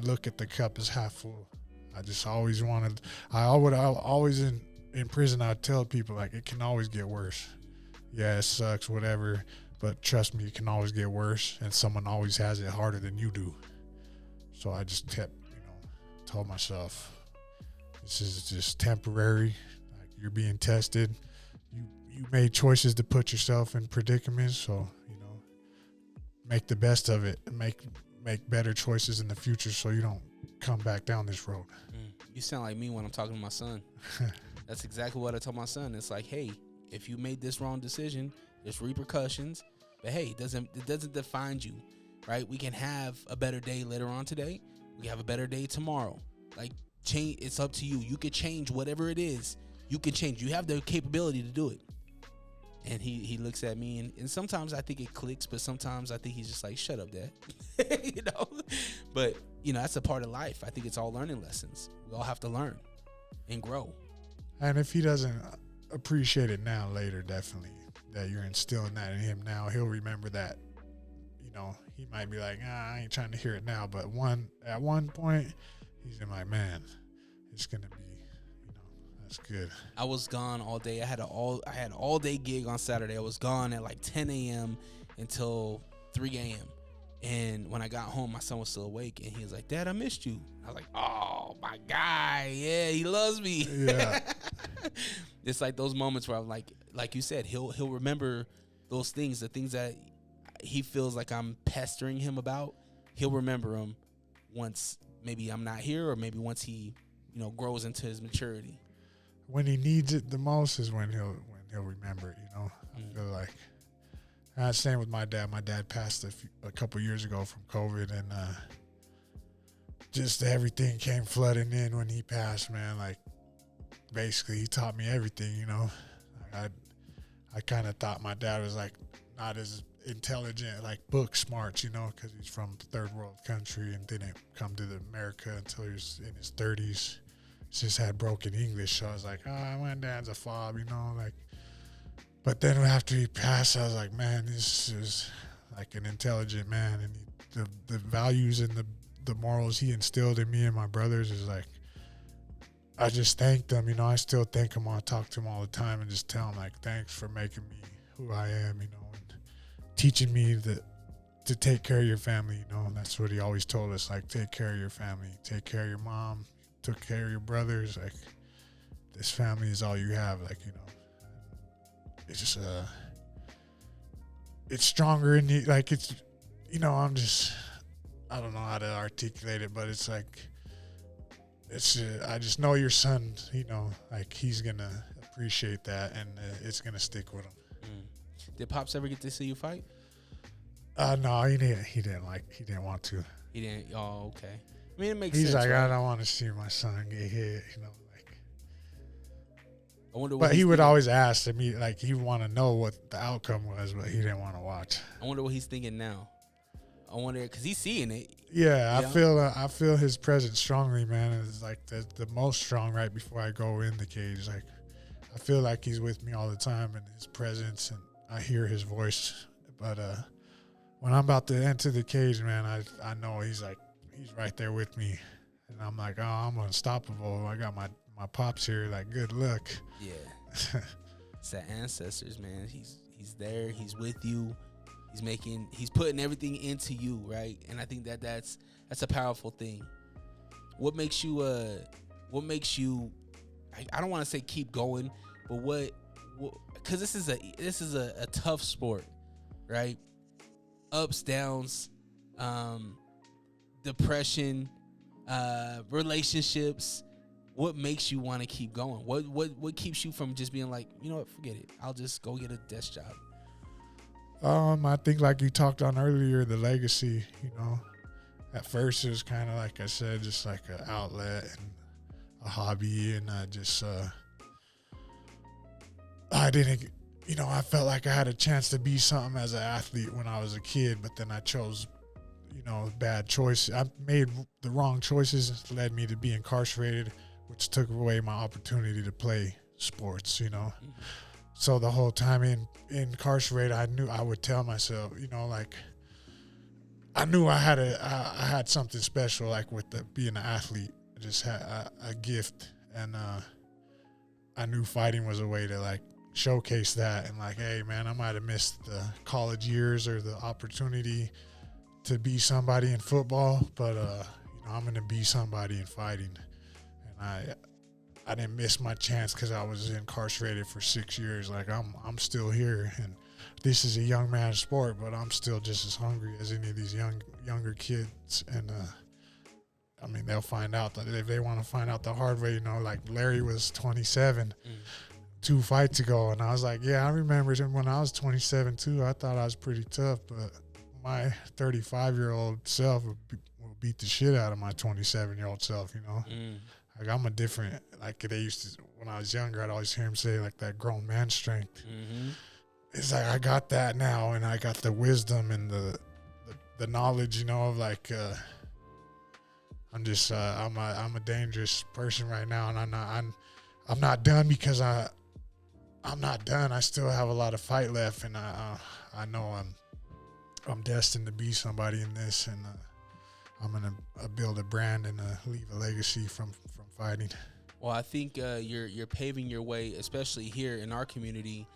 look at the cup as half full. I just always always in prison, I'd tell people, like, it can always get worse. Yeah, it sucks, whatever. But trust me, it can always get worse, and someone always has it harder than you do. So I just kept, told myself, this is just temporary. Like, you're being tested. You made choices to put yourself in predicaments, so, make the best of it and make better choices in the future so you don't come back down this road. You sound like me when I'm talking to my son. That's exactly what I told my son. It's like, hey, if you made this wrong decision, there's repercussions, but hey, it doesn't define you, right? We can have a better day later on today. We can have a better day tomorrow. Like, change, it's up to you. You can change whatever it is. You can change. You have the capability to do it. And he looks at me, and sometimes I think it clicks, but sometimes I think he's just like, shut up, Dad. But, that's a part of life. I think it's all learning lessons. We all have to learn and grow. And if he doesn't appreciate it now, later, definitely, that you're instilling that in him now, he'll remember that. He might be like, I ain't trying to hear it now, but at one point, he's like, man, it's going to be, that's good. I was gone all day. I had an all day gig on Saturday. I was gone at like 10 a.m. until 3 a.m. And when I got home, my son was still awake, and he was like, Dad, I missed you. I was like, oh, my guy. Yeah, he loves me. Yeah. It's like those moments where I'm like you said, he'll remember those things, the things that he feels like I'm pestering him about. He'll remember them once maybe I'm not here, or maybe once he, grows into his maturity. When he needs it the most is when he'll remember it, I feel like. Same with my dad. My dad passed a couple years ago from COVID, and just everything came flooding in when he passed, man. Like, basically, he taught me everything, I kind of thought my dad was, like, not as intelligent, like book smarts, because he's from third world country and didn't come to America until he was in his 30s. Just had broken English, so I was like, my dad's a fob, like. But then after he passed, I was like, man, this is like an intelligent man, and the values and the morals he instilled in me and my brothers is like, I just thanked him, I still thank him. I talk to him all the time and just tell him, like, thanks for making me who I am, and teaching me to take care of your family, and that's what he always told us, like, take care of your family, take care of your mom, took care of your brothers, like, this family is all you have, like, it's just it's stronger in you, like, it's, I'm just, I don't know how to articulate it, but it's like, it's I just know your son, like, he's gonna appreciate that, and it's gonna stick with him. Did Pops ever get to see you fight? No, he didn't want to. He didn't. Oh, okay. I mean, it makes sense. He's like, right? I don't want to see my son get hit, like. I wonder. But he would always ask me, like, he would want to know what the outcome was, but he didn't want to watch. I wonder what he's thinking now. I wonder, because he's seeing it. Yeah, I feel his presence strongly, man. It's like the most strong right before I go in the cage. Like, I feel like he's with me all the time, and his presence, and I hear his voice. But when I'm about to enter the cage, man, I know he's right there with me And I'm like, oh, I'm unstoppable. I got my pops here. Like, good luck. Yeah. It's the ancestors, man. He's there. He's with you. He's putting everything into you, right? And I think that's a powerful thing. What makes you I don't want to say keep going, but what because this is a tough sport, right? Ups, downs, depression, relationships. What makes you want to keep going? What keeps you from just being like, you know what, forget it, I'll just go get a desk job? I think like you talked on earlier, the legacy, you know. At first it was kind of like I said, just like an outlet and a hobby, and I didn't, you know, I felt like I had a chance to be something as an athlete when I was a kid, but then I chose, you know, bad choices. I made the wrong choices, led me to be incarcerated, which took away my opportunity to play sports, you know. Mm-hmm. So the whole time incarcerated, I knew I would tell myself, you know, like I knew I had something special, like with being an athlete. I just had a gift, and I knew fighting was a way to like showcase that. And like, hey man, I might have missed the college years or the opportunity to be somebody in football, but you know, I'm gonna be somebody in fighting. And I didn't miss my chance because I was incarcerated for 6 years. Like I'm still here, and this is a young man's sport, but I'm still just as hungry as any of these younger kids. And I mean, they'll find out that if they want to find out the hard way, you know, like Larry was 27 2 fights ago, and I was like, yeah, I remember when I was 27 too. I thought I was pretty tough, but my 35-year-old self will beat the shit out of my 27-year-old self, you know. Like I'm a different, like they used to, when I was younger, I'd always hear him say like that grown man strength. Mm-hmm. It's like I got that now, and I got the wisdom and the knowledge, you know, of like I'm just I'm a dangerous person right now, and I'm not done because I'm not done. I still have a lot of fight left, and I know I'm destined to be somebody in this, and I'm gonna build a brand and leave a legacy from fighting. Well, I think you're paving your way, especially here in our community,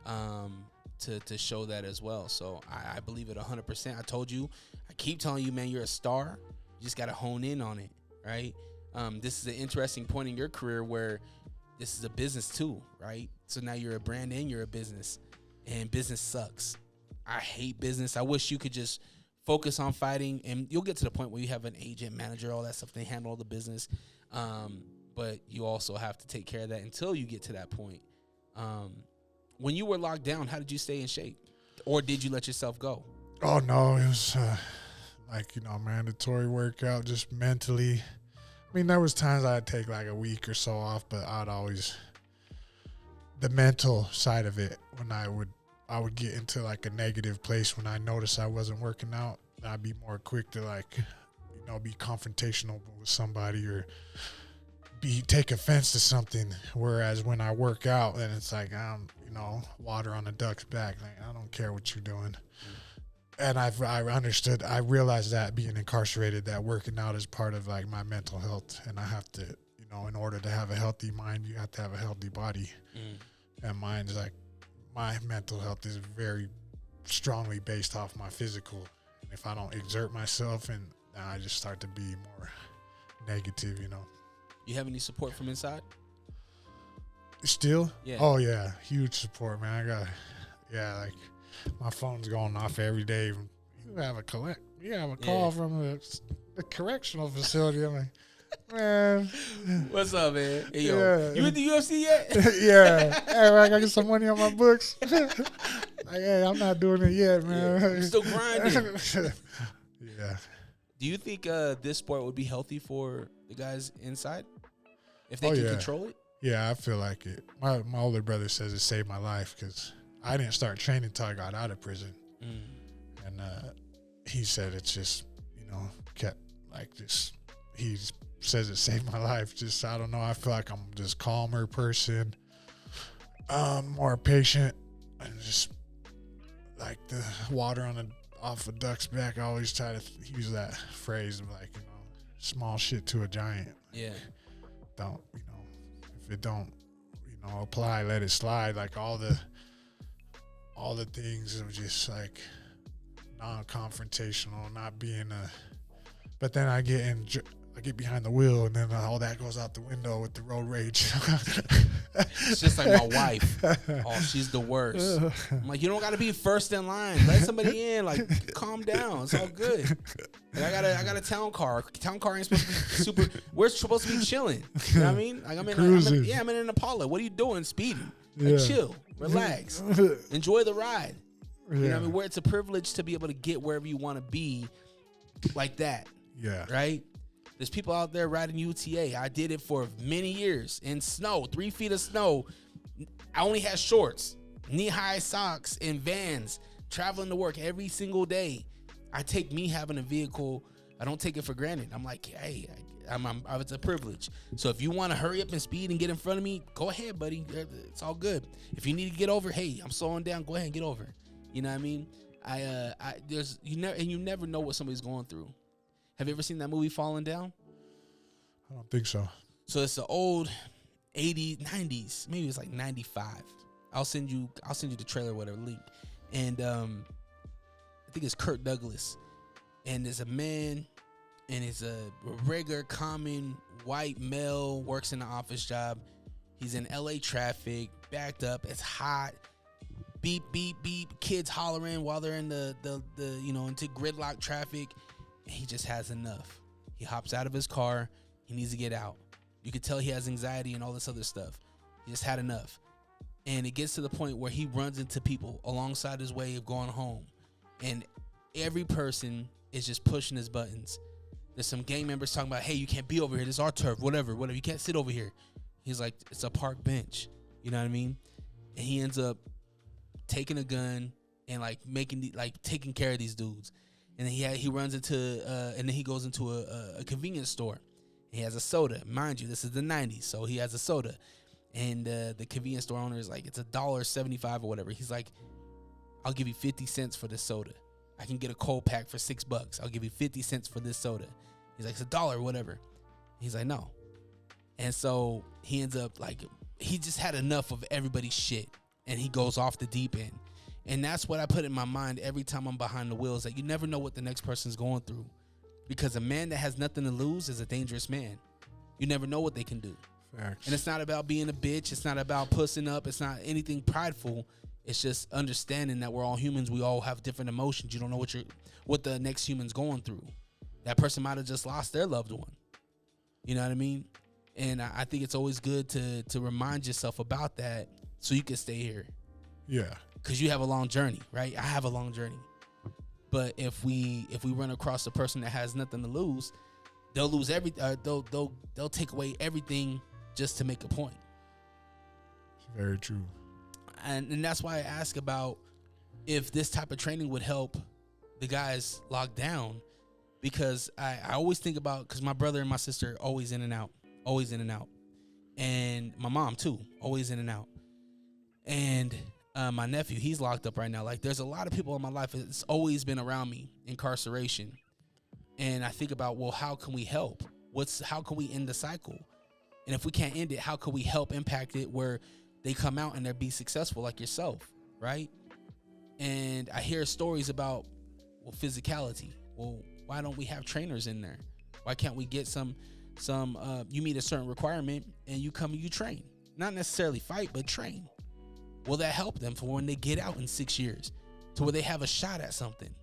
to show that as well. So I believe it 100%. I told you, I keep telling you, man, you're a star. You just gotta hone in on it, right? This is an interesting point in your career where this is a business too, right? So now you're a brand and you're a business, and business sucks. I hate business. I wish you could just focus on fighting, and you'll get to the point where you have an agent, manager, all that stuff. They handle all the business. But you also have to take care of that until you get to that point. When you were locked down, how did you stay in shape? Or did you let yourself go? Oh, no. It was like, you know, mandatory workout, just mentally. I mean, there was times I'd take like a week or so off, but I'd always, the mental side of it, when I would get into like a negative place when I noticed I wasn't working out, I'd be more quick to like, you know, be confrontational with somebody or take offense to something. Whereas when I work out, then it's like I'm, you know, water on a duck's back. Like, I don't care what you're doing. And I realized that being incarcerated, that working out is part of like my mental health, and I have to, you know, in order to have a healthy mind, you have to have a healthy body. And mine's like, my mental health is very strongly based off my physical. And if I don't exert myself, and I just start to be more negative, you know. You have any support from inside? Still? Yeah. Oh, yeah. Huge support, man. Like, my phone's going off every day. You have a call from the correctional facility. I'm like, man. What's up, man? Hey, yo, you in the UFC yet? Yeah. Hey, man, I gotta get some money on my books. Like, hey, I'm not doing it yet, man. I'm still grinding. Yeah. Do you think this sport would be healthy for the guys inside if they can control it? Yeah, I feel like it. My older brother says it saved my life because I didn't start training until I got out of prison. And he said it's just, you know, kept like this. He says it saved my life. Just, I don't know. I feel like I'm just calmer person, more patient, and just like the water off a duck's back. I always try to use that phrase of like, you know, small shit to a giant. Yeah. Don't, if it don't, apply, let it slide. Like all the things of just like non-confrontational, not being but then I get behind the wheel and then all that goes out the window with the road rage. It's just like my wife. Oh, she's the worst. I'm like, you don't got to be first in line. Let somebody in. Like, calm down. It's all good. Like, I got a town car. Town car ain't supposed to be super. We're supposed to be chilling. You know what I mean? Like, I'm in an Impala. What are you doing? Speeding. Like, chill. Relax. Enjoy the ride. You know what I mean? Where it's a privilege to be able to get wherever you want to be like that. Yeah. Right? There's people out there riding UTA. I did it for many years in snow, 3 feet of snow. I only had shorts, knee-high socks, and Vans, traveling to work every single day. I take me having a vehicle, I don't take it for granted. I'm like, hey, it's a privilege. So if you want to hurry up and speed and get in front of me, go ahead, buddy. It's all good. If you need to get over, hey, I'm slowing down. Go ahead and get over. You know what I mean? You never know what somebody's going through. Have you ever seen that movie Falling Down? I don't think so. So it's the old 80s, 90s. Maybe it's like 95. I'll send you the trailer, whatever, link. And I think it's Kirk Douglas. And there's a man, and it's a regular, common, white male, works in an office job. He's in LA traffic, backed up. It's hot. Beep, beep, beep. Kids hollering while they're in the into gridlock traffic. He just has enough. He hops out of his car. He needs to get out. You could tell he has anxiety and all this other stuff. He just had enough. And it gets to the point where he runs into people alongside his way of going home. And every person is just pushing his buttons. There's some gang members talking about, hey, you can't be over here. This is our turf, whatever. You can't sit over here. He's like, it's a park bench. You know what I mean? And he ends up taking a gun and taking care of these dudes. And then he runs into, and then he goes into a convenience store. He has a soda. Mind you, this is the 90s, so he has a soda. And the convenience store owner is like, it's $1.75 or whatever. He's like, I'll give you 50 cents for this soda. I can get a cold pack for $6. I'll give you 50 cents for this soda. He's like, it's $1 or whatever. He's like, no. And so he ends up he just had enough of everybody's shit. And he goes off the deep end. And that's what I put in my mind every time I'm behind the wheel, is that you never know what the next person's going through. Because a man that has nothing to lose is a dangerous man. You never know what they can do. Facts. And it's not about being a bitch. It's not about pussing up. It's not anything prideful. It's just understanding that we're all humans. We all have different emotions. You don't know what the next human's going through. That person might have just lost their loved one. You know what I mean? And I think it's always good to remind yourself about that so you can stay here. Yeah. Because you have a long journey, right? I have a long journey. But if we run across a person that has nothing to lose, they'll lose everything. They'll take away everything just to make a point. Very true. And that's why I ask about if this type of training would help the guys locked down, because I always think about, because my brother and my sister are always in and out, and my mom too, always in and out, and my nephew, he's locked up right now. Like, there's a lot of people in my life that's always been around me, incarceration, and I think about, well, how can we help? How can we end the cycle? And if we can't end it, how can we help impact it where they come out and they'll be successful, like yourself, right? And I hear stories about, well, physicality. Well, why don't we have trainers in there? Why can't we get some you meet a certain requirement and you come and you train? Not necessarily fight, but train. Will that help them for when they get out in 6 years, to where they have a shot at something?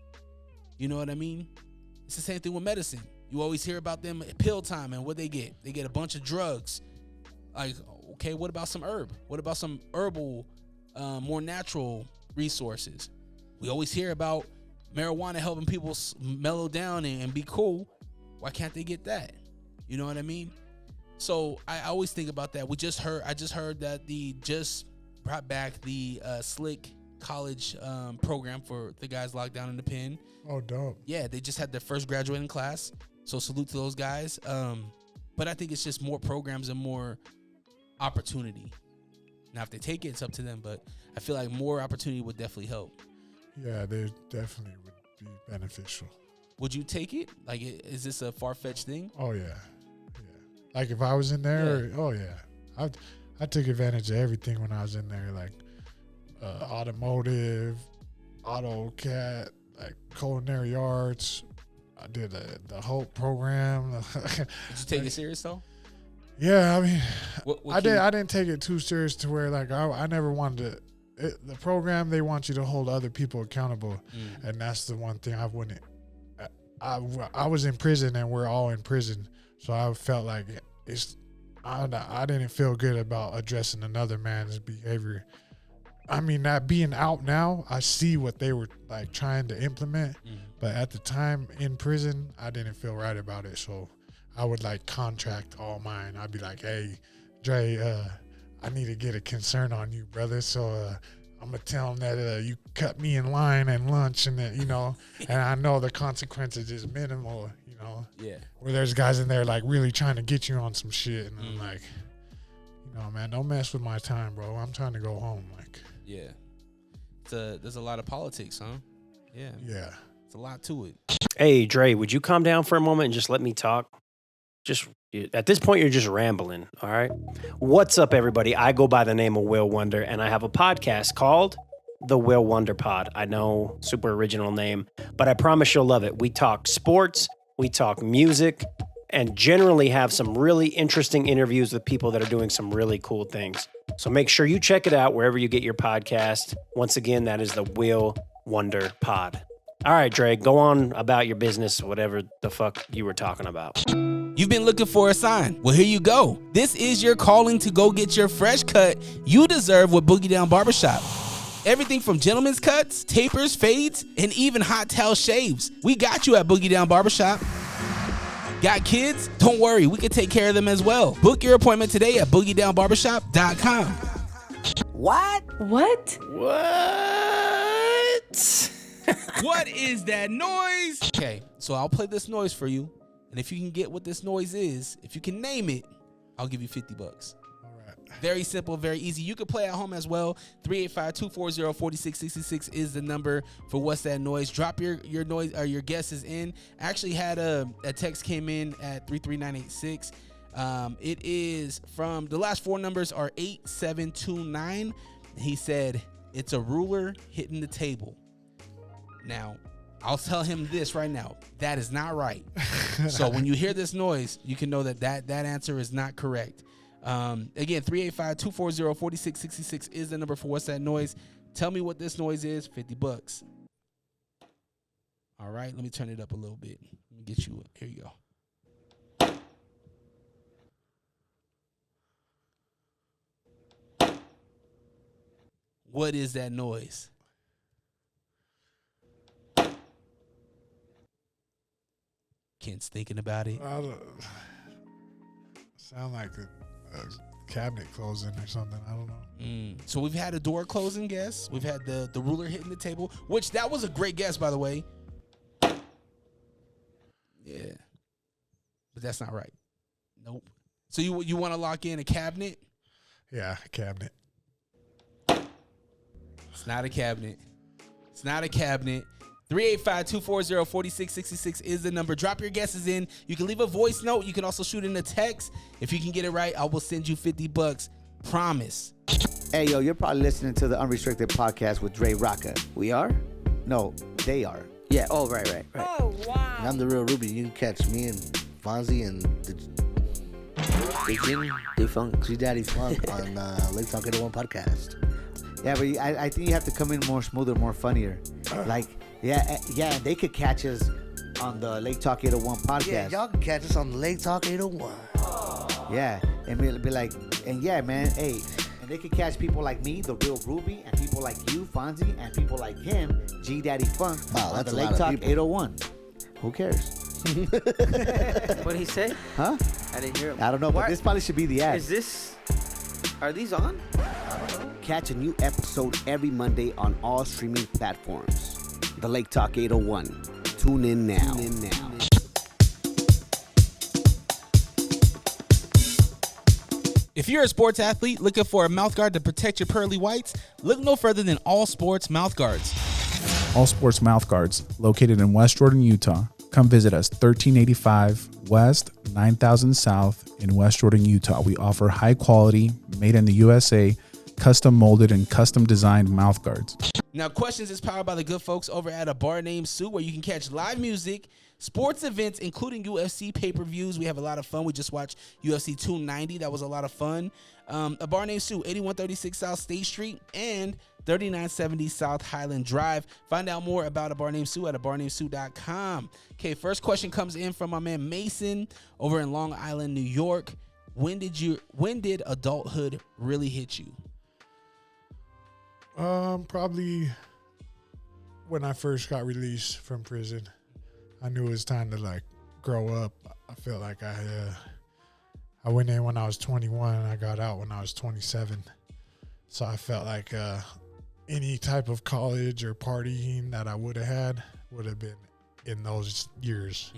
You know what I mean? It's the same thing with medicine. You always hear about them at pill time, and what they get? They get a bunch of drugs. Like, okay, what about some herb? What about some herbal, more natural resources? We always hear about marijuana helping people mellow down and be cool. Why can't they get that? You know what I mean? So I always think about that. I just heard that the just brought back the Slick college program for the guys locked down in the pen. Oh, dope. Yeah, they just had their first graduating class. So salute to those guys. But I think it's just more programs and more opportunity. Now, if they take it, it's up to them. But I feel like more opportunity would definitely help. Yeah, they definitely would be beneficial. Would you take it? Like, is this a far-fetched thing? Oh yeah. Like if I was in there, oh yeah. I took advantage of everything when I was in there, like automotive, AutoCAD, like culinary arts. I did the whole program. Did you take it serious though? Yeah, I mean, What I didn't take it too serious to where like I never wanted to. The program, they want you to hold other people accountable, and that's the one thing I wouldn't. I was in prison, and we're all in prison, so I felt like I didn't feel good about addressing another man's behavior. I mean, that being out now, I see what they were like trying to implement, but at the time in prison, I didn't feel right about it. So I would like contract all mine. I'd be like, hey, Dre, I need to get a concern on you, brother. So I'm gonna tell him that you cut me in line and lunch, and that, you know, and I know the consequences is minimal, you know. Yeah. Where there's guys in there like really trying to get you on some shit, and I'm like, you know, man, don't mess with my time, bro. I'm trying to go home, like. Yeah. There's a lot of politics, huh? Yeah. Yeah. It's a lot to it. Hey, Dre, would you calm down for a moment and just let me talk? Just at this point, you're just rambling, all right? What's up, everybody? I go by the name of Will Wonder, and I have a podcast called The Will Wonder Pod. I know, super original name, but I promise you'll love it. We talk sports, we talk music, and generally have some really interesting interviews with people that are doing some really cool things. So make sure you check it out wherever you get your podcast. Once again, that is the Will Wonder Pod. All right, Dre, go on about your business, whatever the fuck you were talking about. You've been looking for a sign. Well, here you go. This is your calling to go get your fresh cut you deserve with Boogie Down Barbershop. Everything from gentlemen's cuts, tapers, fades, and even hot towel shaves. We got you at Boogie Down Barbershop. Got kids? Don't worry, we can take care of them as well. Book your appointment today at boogiedownbarbershop.com. What? What? What is that noise? Okay, so I'll play this noise for you. And if you can get what this noise is, if you can name it, I'll give you $50. All right. Very simple, very easy. You can play at home as well. 385-240-4666 is the number for What's That Noise. Drop your noise or your guesses in. I actually had a text came in at 33986. It is from the last four numbers are 8729. He said it's a ruler hitting the table. Now, I'll tell him this right now. That is not right. So when you hear this noise, you can know that answer is not correct. Again, 385-240-4666 is the number for What's That Noise. Tell me what this noise is, $50. All right, let me turn it up a little bit. Let me get you. Here you go. What is that noise? Kent's thinking about it. Sound like a cabinet closing or something. I don't know. So we've had a door closing guess. We've had the ruler hitting the table, which that was a great guess, by the way. Yeah. But that's not right. Nope. So you want to lock in a cabinet? Yeah, a cabinet. It's not a cabinet. It's not a cabinet. 385-240-4666 is the number. Drop your guesses in. You can leave a voice note. You can also shoot in a text. If you can get it right, I will send you $50. Promise. Hey, yo, you're probably listening to the Unrestricted podcast with DreRawka. We are? No, they are. Yeah, oh, right. Oh, wow. And I'm the real Ruby. You can catch me and Fonzie and the Funk. G Daddy Funk on Lake Talk 801 podcast. Yeah, but I think you have to come in more smoother, more funnier. Like, yeah, they could catch us on the Lake Talk 801 podcast. Yeah, y'all can catch us on the Lake Talk 801. Yeah, and be like, and yeah, man, hey, and they could catch people like me, the real Ruby, and people like you, Fonzie, and people like him, G Daddy Funk, wow, on that's the a Lake lot Talk of people. 801. Who cares? What'd he say? Huh? I didn't hear him. I don't know, but this probably should be the ad. Are these on? Catch a new episode every Monday on all streaming platforms. The Lake Talk 801. Tune in now. If you're a sports athlete looking for a mouthguard to protect your pearly whites, look no further than All Sports Mouthguards. All Sports Mouthguards, located in West Jordan, Utah. come visit us 1385 West 9000 South in West Jordan, Utah. We offer high quality, made in the USA, custom molded and custom designed mouth guards. Now, Questions is powered by the good folks over at a bar named Sue, where you can catch live music, sports events, including UFC pay-per-views. We have a lot of fun. We just watched UFC 290. That was a lot of fun. A bar named Sue, 8136 South State Street and 3970 South Highland Drive. Find out more about a bar named Sue at abarnamedsue.com. Okay, first question comes in from my man Mason over in Long Island, New York. When did adulthood really hit you? Probably when I first got released from prison. I knew it was time to like grow up. I felt like I went in when I was 21 and I got out when I was 27. So I felt like any type of college or partying that I would have had would have been in those years.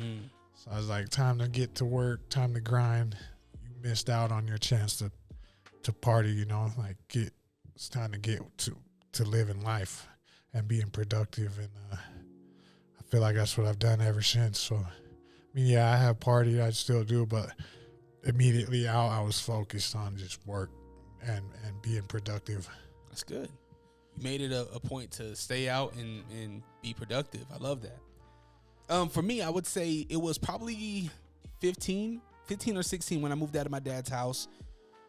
So I was like, time to get to work, time to grind. You missed out on your chance to party, you know, like it's time to get to living life and being productive. And I feel like that's what I've done ever since. So, I mean, yeah, I have partied, I still do, but immediately out, I was focused on just work and being productive. That's good. You made it a point to stay out and be productive. I love that. For me, I would say it was probably 15 or 16 when I moved out of my dad's house.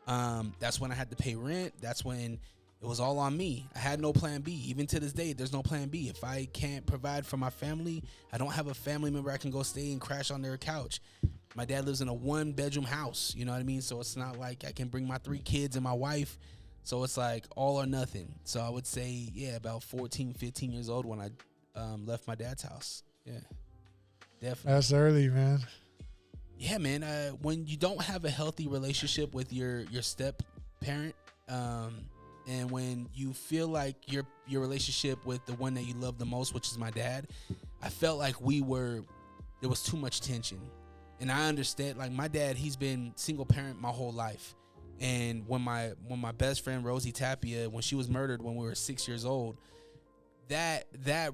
That's when I had to pay rent. That's when it was all on me. I had no plan B. Even to this day, there's no plan B. If I can't provide for my family, I don't have a family member I can go stay and crash on their couch. My dad lives in a 1-bedroom house, you know what I mean? So it's not like I can bring my 3 kids and my wife. So it's like all or nothing. So I would say, yeah, about 14, 15 years old when I left my dad's house. Yeah, definitely. That's early, man. Yeah, man. When you don't have a healthy relationship with your step parent, and when you feel like your relationship with the one that you love the most, which is my dad, I felt like there was too much tension. And I understand, like my dad, he's been single parent my whole life. And when my best friend Rosie Tapia, when she was murdered when we were 6 years old, that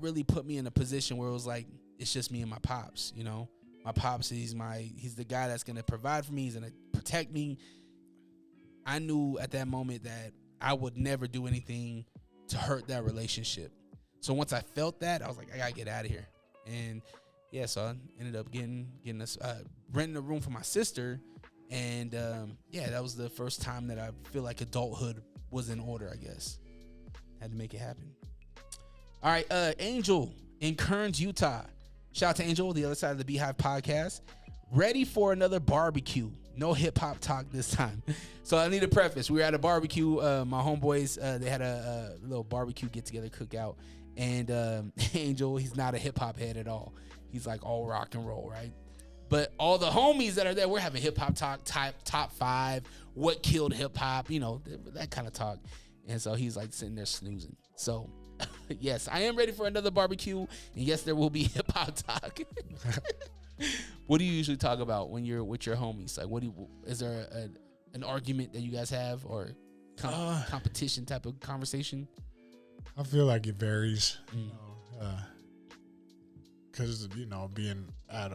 really put me in a position where it was like, it's just me and my pops, you know. My pops, he's the guy that's gonna provide for me, he's gonna protect me. I knew at that moment that I would never do anything to hurt that relationship. So once I felt that, I was like, I gotta get out of here. And yeah, so I ended up getting us renting a room for my sister. And yeah, that was the first time that I feel like adulthood was in order, I guess. Had to make it happen. All right, Angel in Kearns, Utah. Shout out to Angel, the other side of the Beehive podcast. Ready for another barbecue. No hip hop talk this time. So I need a preface. We were at a barbecue. My homeboys, they had a little barbecue get together cookout. And Angel, he's not a hip hop head at all. He's like all rock and roll, right? But all the homies that are there, we're having hip hop talk, top 5, what killed hip hop, you know, that kind of talk. And so he's like sitting there snoozing. So yes, I am ready for another barbecue. And yes, there will be hip hop talk. What do you usually talk about when you're with your homies? Like, is there an argument that you guys have, or competition type of conversation? I feel like it varies, you know, because you know, being at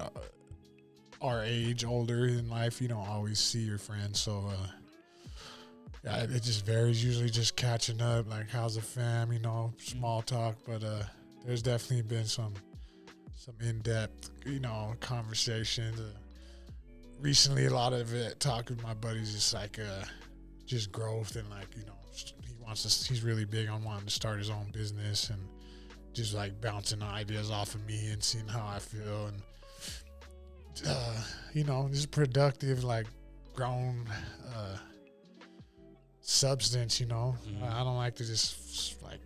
our age, older in life, you don't always see your friends, so yeah, it just varies. Usually, just catching up, like how's the fam, you know, small talk. But there's definitely been some in-depth, you know, conversations. Recently, a lot of it, talking with my buddies, is like just growth and like, you know, he's really big on wanting to start his own business and just like bouncing ideas off of me and seeing how I feel and you know, just productive, like grown substance, you know. I don't like to just like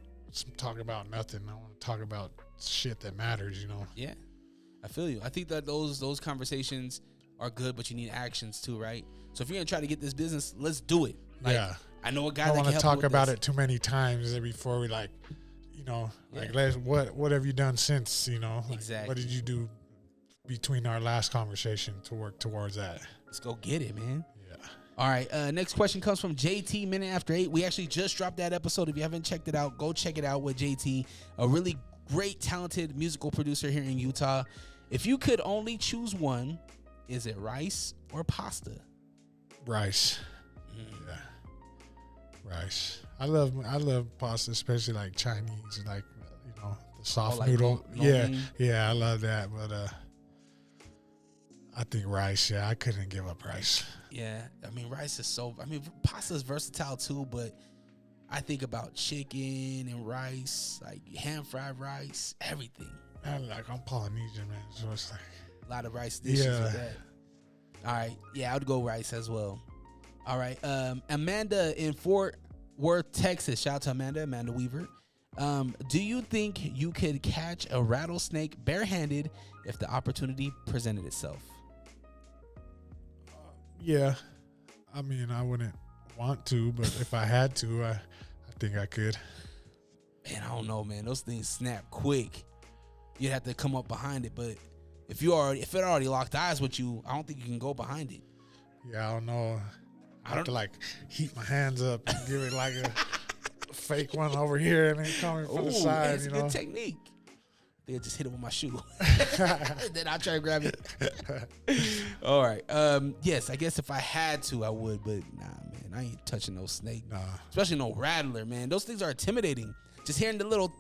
talk about nothing. I want to talk about shit that matters, you know. Yeah, I feel you. I think that those conversations are good, but you need actions too, right? So if you're gonna try to get this business, let's do it. Like, yeah, I know a guy. I don't want to talk about it too many times before we like, you know, like what have you done since, you know? Like, exactly. What did you do between our last conversation to work towards that? Let's go get it, man. Yeah. All right. Next question comes from JT, Minute After 8. We actually just dropped that episode. If you haven't checked it out, go check it out with JT, a really great, talented musical producer here in Utah. If you could only choose one, is it rice or pasta? Rice. Yeah. Rice. I love pasta, especially like Chinese, like the soft like noodle. lo mein? Yeah, I love that. But I think rice. Yeah, I couldn't give up rice. Yeah, I mean rice is so. I mean pasta is versatile too, but I think about chicken and rice, like hand fried rice, everything. I'm Polynesian, man, so it's like A lot of rice dishes Yeah. with that. All right, yeah, I would go rice as well. All right, Amanda in Fort Worth, Texas. Shout out to Amanda Weaver. Do you think you could catch a rattlesnake barehanded if the opportunity presented itself? yeah. I mean, I wouldn't want to, but if I had to, I think I could. Man, I don't know, man. Those things snap quick. You'd have to come up behind it, but if it already locked eyes with you, I don't think you can go behind it. Yeah, I don't know. I have to like heat my hands up and give it like a fake one over here and then coming from the side. It's a good technique. They'll just hit it with my shoe. Then I'll try to grab it. All right. Yes, I guess if I had to, I would, but nah, man, I ain't touching no snake. Nah. Especially no rattler, man. Those things are intimidating. Just hearing the little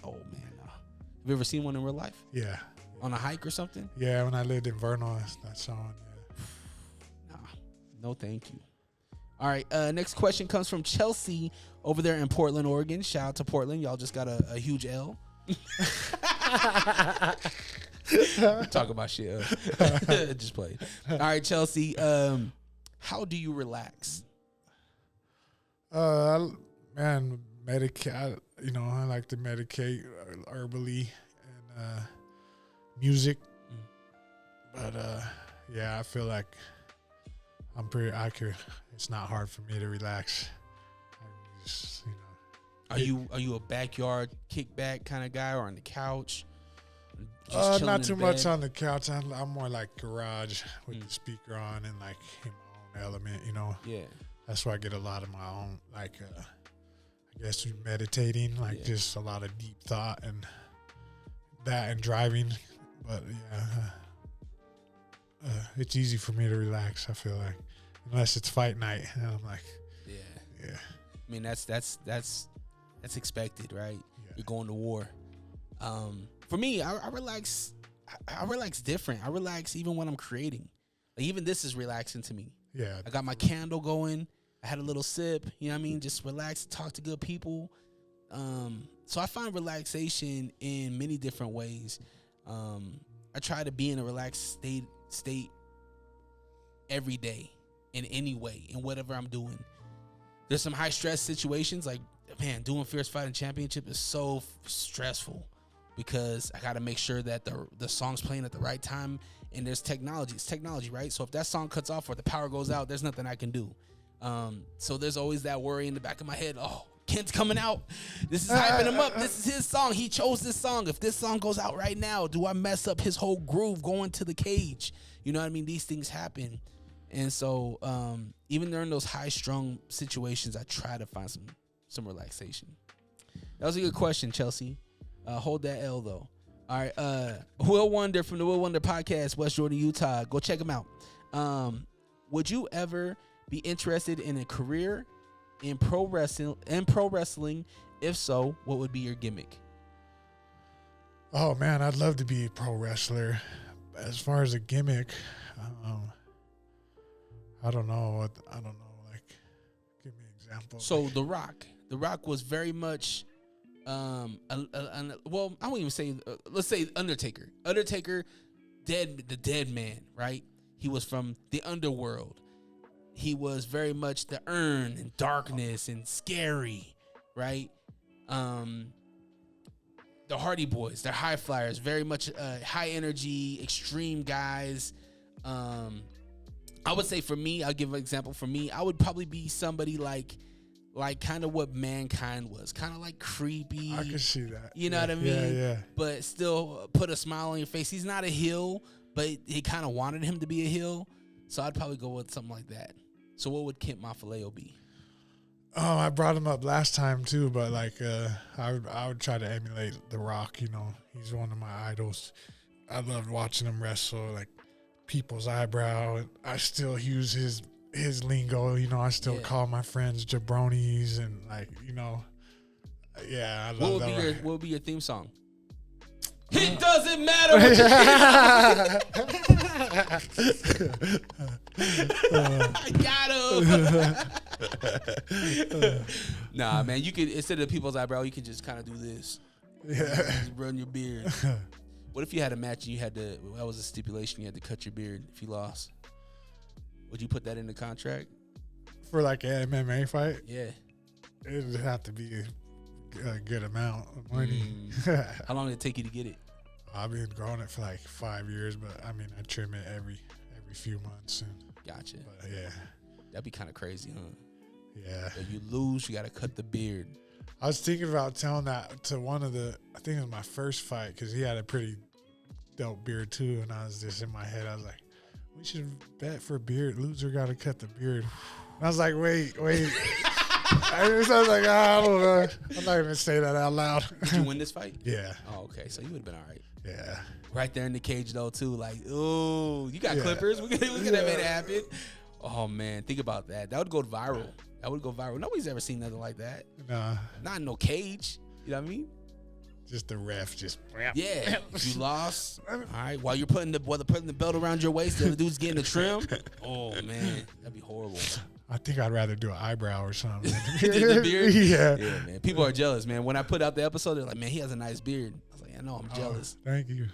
oh man. Nah. Have you ever seen one in real life? Yeah. On a hike or something? Yeah, when I lived in Vernon, I saw one. Yeah. Nah. No, thank you. All right. Next question comes from Chelsea over there in Portland, Oregon. Shout out to Portland. Y'all just got a huge L. Talk about shit. Just play. All right, Chelsea. How do you relax? Man, medicate. I like to medicate herbally and music. But yeah, I feel like it's not hard for me to relax. I just, Are you a backyard kickback kind of guy or on the couch? Not chilling too in much bed? on the couch. I'm more like garage with the speaker on and like in my own element. Yeah. That's where I get a lot of my own I guess meditating, like just a lot of deep thought and that and driving. But yeah, it's easy for me to relax. I feel like unless it's fight night, and I'm like, yeah. I mean that's expected, right? Yeah. You're going to war. For me, I relax. I relax different. I relax even when I'm creating. Like even this is relaxing to me. Yeah. I got my candle going. I had a little sip. You know what I mean? Just relax, talk to good people. So I find relaxation in many different ways. I try to be in a relaxed state every day, in any way, in whatever I'm doing. There's some high stress situations, like man, doing Fierce Fighting Championship is so stressful because I got to make sure that the song's playing at the right time. And there's technology. It's technology, right? So if that song cuts off or the power goes out, there's nothing I can do. So there's always that worry in the back of my head. Oh, Kent's coming out. This is hyping him up. This is his song. He chose this song. If this song goes out right now, do I mess up his whole groove going to the cage? You know what I mean? These things happen. And so even during those high-strung situations, I try to find some relaxation. That was a good question, Chelsea. Hold that L, though. All right. Will Wonder from the Will Wonder Podcast, West Jordan, Utah. Go check him out. Would you ever be interested in a career in pro wrestling? If so, what would be your gimmick? Oh man, I'd love to be a pro wrestler. As far as a gimmick, I don't know. Like, give me an example. So The Rock was very much, well, I won't even say. Let's say Undertaker. The dead man, right? He was from the underworld. He was very much the urn and darkness and scary, right? The Hardy Boys, they're high flyers, very much high energy, extreme guys. I would say for me, I'll give an example. For me, I would probably be somebody like kind of what Mankind was, kind of like creepy. I can see that. You know what I mean? Yeah. But still put a smile on your face. He's not a heel, but he kind of wanted him to be a heel. So I'd probably go with something like that. So what would Kent Mafileo be? Oh, I brought him up last time too, but like I would try to emulate The Rock. He's one of my idols. I loved watching him wrestle, like people's eyebrow. I still use his lingo, you know. I still call my friends jabronis and like, you know. Yeah, I love that. What would be your theme song? It doesn't matter what I got him. Nah, man, you could, instead of people's eyebrow, you could just kind of do this. Yeah. Just run your beard. What if you had a match and that was a stipulation, you had to cut your beard if you lost? Would you put that in the contract? For like an MMA fight? Yeah. It would have to be a good amount of money. How long did it take you to get it? I've been growing it for like 5 years, but I mean, I trim it every few months. Gotcha. But yeah. That'd be kind of crazy, huh? Yeah. If you lose, you got to cut the beard. I was thinking about telling that to one of I think it was my first fight, because he had a pretty dope beard too. And I was just in my head, I was like, we should bet for beard. Loser got to cut the beard. And I was like, wait. I was like, I don't know. I'm not going to say that out loud. Did you win this fight? Yeah. Oh, okay. So you would have been all right. Yeah. Right there in the cage, though, too. Like, ooh, you got clippers. We could have made it happen. Oh, man. Think about that. That would go viral. Nobody's ever seen nothing like that. Nah. Not in no cage. You know what I mean? Just the ref just. Yeah. If you lost, all right, while you're putting the belt around your waist, the other dude's getting the trim. Oh, man. That'd be horrible. I think I'd rather do an eyebrow or something. The beard? Yeah, man. People are jealous, man. When I put out the episode, they're like, man, he has a nice beard. I was like, I know, I'm jealous. Thank you.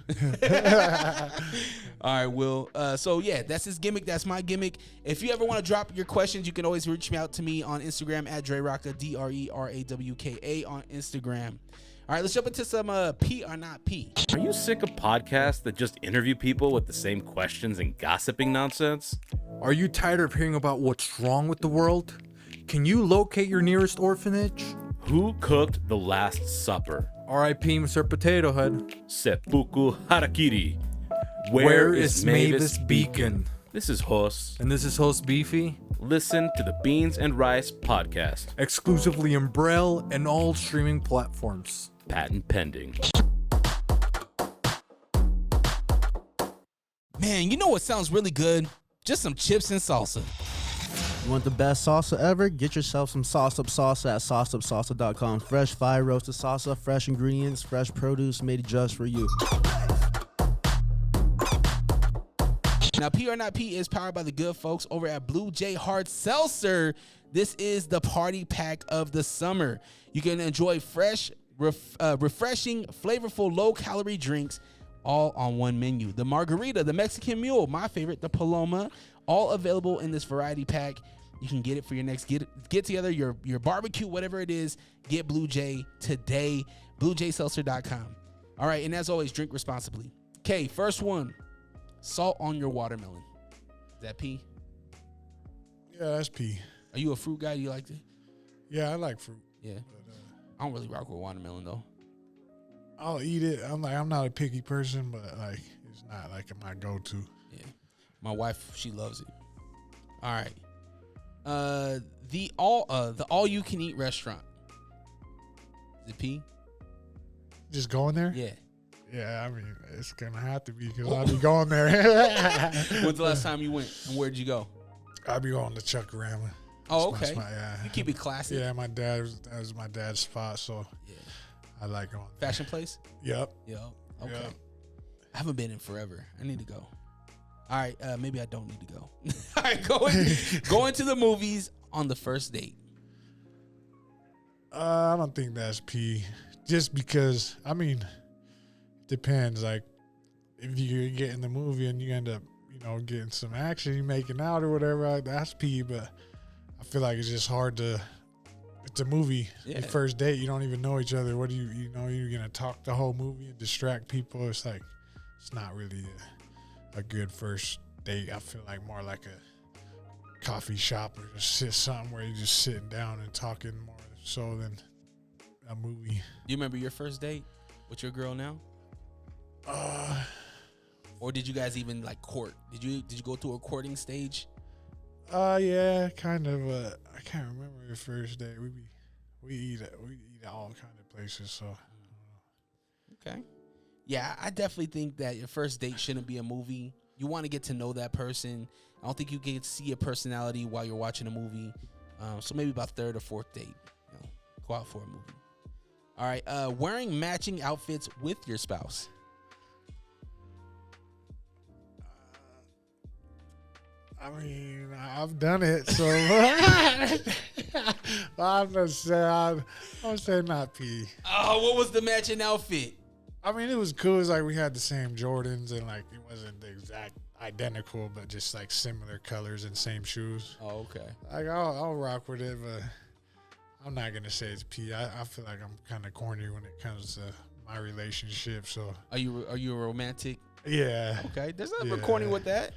All right, Will. So, yeah, that's his gimmick. That's my gimmick. If you ever want to drop your questions, you can always reach me out to me on Instagram at DreRawka, DreRawka on Instagram. All right, let's jump into some P or not P. Are you sick of podcasts that just interview people with the same questions and gossiping nonsense? Are you tired of hearing about what's wrong with the world? Can you locate your nearest orphanage? Who cooked the Last Supper? R.I.P. Mr. Potato Head. Seppuku Harakiri. Where is Mavis Beacon? This is Hos. And this is host Beefy. Listen to the Beans and Rice podcast. Exclusively in Braille and all streaming platforms. Patent pending. Man, you know what sounds really good? Just some chips and salsa. You want the best salsa ever? Get yourself some Sauce Up Salsa at sauceupsalsa.com. Fresh fire roasted salsa, fresh ingredients, fresh produce made just for you. Now, P or Not P is powered by the good folks over at Blue J Hard Seltzer. This is the party pack of the summer. You can enjoy fresh, refreshing, flavorful, low-calorie drinks all on one menu. The Margarita, the Mexican Mule, my favorite, the Paloma, all available in this variety pack. You can get it for your next get-together, your barbecue, whatever it is. Get Blue J today, bluejseltzer.com. All right, and as always, drink responsibly. Okay, first one. Salt on your watermelon. Is that P? Yeah, that's P. Are you a fruit guy? Do you like it? Yeah, I like fruit. Yeah. But, I don't really rock with watermelon though. I'll eat it. I'm not a picky person, but like it's not like my go-to. Yeah. My wife, she loves it. All right. The all you can eat restaurant. Is it P? Just going there? Yeah. Yeah, I mean, it's going to have to be because I'll be going there. When's the last time you went and where'd you go? I'll be going to Chuck-A-Rama. Oh, okay. Yeah. You keep it classy. Yeah, that was my dad's spot, so yeah. I like going there. Fashion place? Yep. Okay. Yep. I haven't been in forever. I need to go. All right, maybe I don't need to go. All right, going to the movies on the first date. I don't think that's P. Just because, I mean, depends. Like, if you get in the movie and you end up, getting some action, you making out or whatever, that's P. But I feel like it's just hard to. It's a movie. Yeah. Your first date, you don't even know each other. What do you're gonna talk the whole movie and distract people? It's like it's not really a good first date. I feel like more like a coffee shop or just sit somewhere you're just sitting down and talking more so than a movie. Do you remember your first date with your girl now? Or did you guys even like court? Did you go through a courting stage? Yeah, kind of. I can't remember the first day. We eat all kind of places. So, okay. Yeah, I definitely think that your first date shouldn't be a movie. You want to get to know that person. I don't think you can see a personality while you're watching a movie. So maybe about third or fourth date, go out for a movie. All right, wearing matching outfits with your spouse. I mean, I've done it, so I'm gonna say not P. Oh, what was the matching outfit? I mean, it was cool. It's like we had the same Jordans, and like it wasn't the exact identical, but just like similar colors and same shoes. Oh, okay. Like I'll rock with it, but I'm not gonna say it's P. I feel like I'm kind of corny when it comes to my relationship. So Are you a romantic? yeah, Okay, there's nothing corny with that.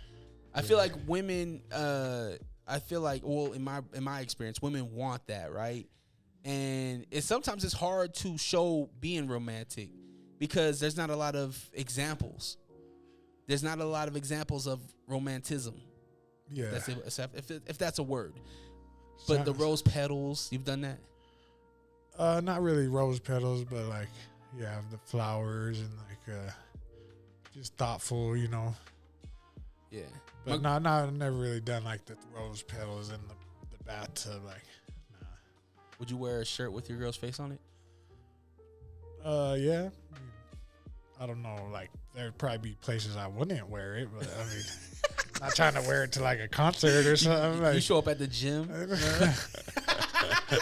I feel like women. Well, in my experience, women want that, right? And sometimes it's hard to show being romantic because there's not a lot of examples. There's not a lot of examples of romanticism. yeah. If that's a word. But the rose petals, you've done that? Not really rose petals, but like the flowers and like just thoughtful, Yeah. But I've never really done like the rose petals in the bathtub. Like, nah. Would you wear a shirt with your girl's face on it? Yeah. I don't know. Like, there'd probably be places I wouldn't wear it, but I mean, not trying to wear it to like a concert or something. Like, You show up at the gym.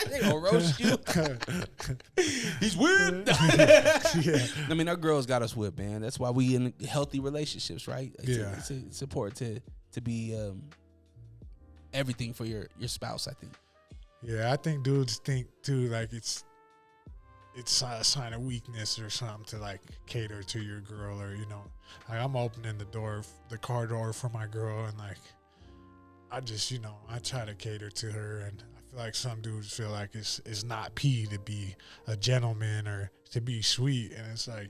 They gonna roast you. He's whipped. yeah. I mean, our girls got us whipped, man. That's why we in healthy relationships, right? Yeah. It's important to be everything for your spouse, I think. Yeah, I think dudes think too like it's a sign of weakness or something to like cater to your girl, or like I'm opening the car door for my girl, and like I just I try to cater to her, and I feel like some dudes feel like it's not P to be a gentleman or to be sweet, and it's like,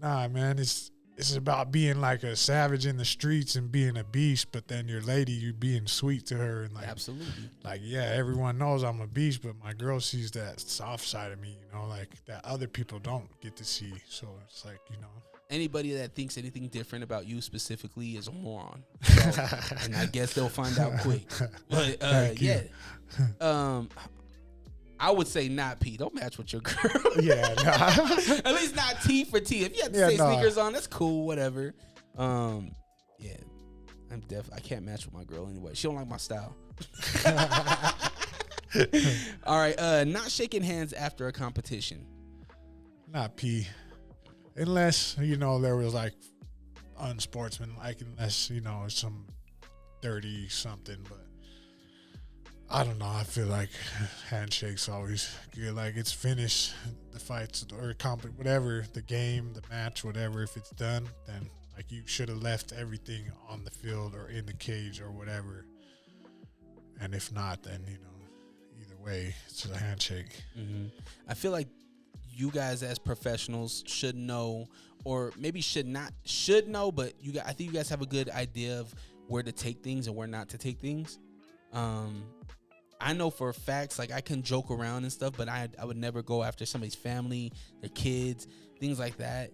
nah, man, it's about being like a savage in the streets and being a beast, but then your lady, you being sweet to her, and like Absolutely. like, yeah, everyone knows I'm a beast, but my girl sees that soft side of me, like that other people don't get to see. So it's like, Anybody that thinks anything different about you specifically is a moron. So, and I guess they'll find out quick. But yeah. I would say not P. Don't match with your girl. Yeah, nah. At least not T for T. If you have to say sneakers on, that's cool, whatever. Yeah. I can't match with my girl anyway. She don't like my style. All right, not shaking hands after a competition. Not P. Unless, there was like unsportsmanlike, unless, it's some dirty something, but I don't know. I feel like handshakes always good. Like it's finished, the fights or whatever, the game, the match, whatever. If it's done, then like you should have left everything on the field or in the cage or whatever. And if not, then either way, it's a handshake. Mm-hmm. I feel like you guys as professionals should know, or maybe should know, but I think you guys have a good idea of where to take things and where not to take things. I know for facts, like I can joke around and stuff, but I would never go after somebody's family, their kids, things like that.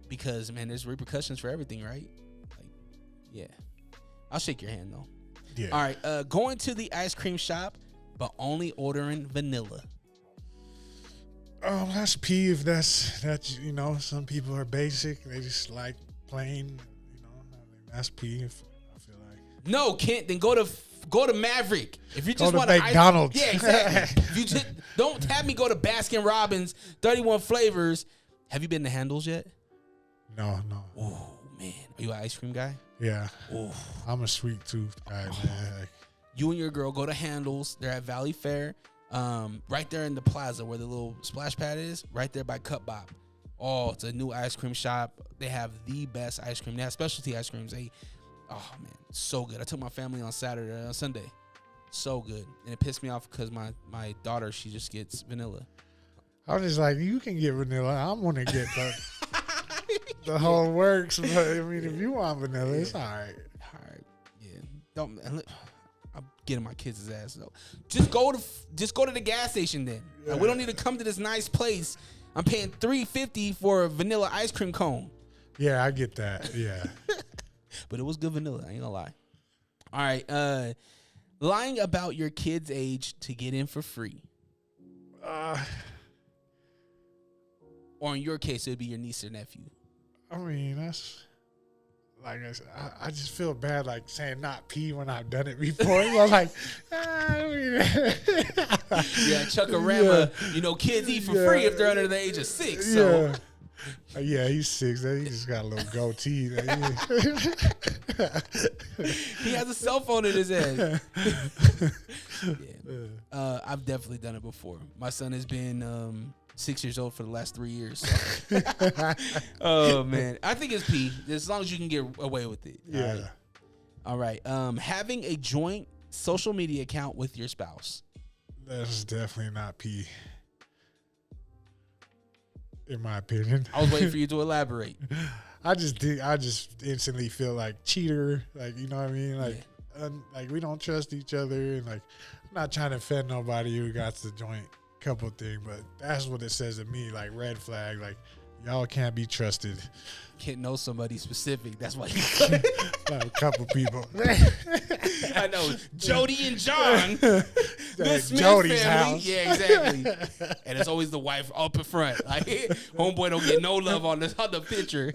Because man, there's repercussions for everything, right? Like, yeah. I'll shake your hand though. Yeah. All right. Going to the ice cream shop, but only ordering vanilla. That's P if that's some people are basic. They just like plain, that's P if I feel like. No, Kent, then go to Maverick. If you just Go want to McDonald's. Yeah, exactly. If you just don't have me go to Baskin Robbins, 31 flavors. Have you been to Handles yet? No. Oh man, are you an ice cream guy? Yeah. Oh, I'm a sweet tooth guy, man. Like, you and your girl go to Handles. They're at Valley Fair, right there in the plaza where the little splash pad is, right there by Cup Bop. Oh, it's a new ice cream shop. They have the best ice cream. They have specialty ice creams. Oh man, so good. I took my family on Sunday. So good. And it pissed me off because my daughter, she just gets vanilla. I was just like, you can get vanilla. I'm gonna get the whole works. But I mean, if you want vanilla, it's all right. All right. Yeah. I'm getting my kids' ass though. Just go to the gas station then. Like, we don't need to come to this nice place. I'm paying $3.50 for a vanilla ice cream cone. Yeah, I get that. Yeah. But it was good vanilla. I ain't gonna lie. All right. Lying about your kid's age to get in for free. Or in your case, it would be your niece or nephew. I mean, that's like I just feel bad like saying not pee when I've done it before. I'm like, yeah, Chuck-a-rama, kids eat for free if they're under the age of 6. So. Yeah, he's 6. He just got a little goatee. He has a cell phone in his head. I've definitely done it before. My son has been 6 years old for the last 3 years. So. Oh man, I think it's pee as long as you can get away with it. Yeah. All right. Having a joint social media account with your spouse. That's definitely not pee. In my opinion. I was waiting for you to elaborate. I just instantly feel like cheater. Like, you know what I mean? Like, like we don't trust each other, and like I'm not trying to offend nobody who got the joint couple thing, but that's what it says to me. Like red flag. Like y'all can't be trusted. Can't know somebody specific. That's why. Like a couple people. I know Jody and John. This Jody's family. house. Yeah, exactly. And it's always the wife up in front. Like homeboy don't get no love on the picture.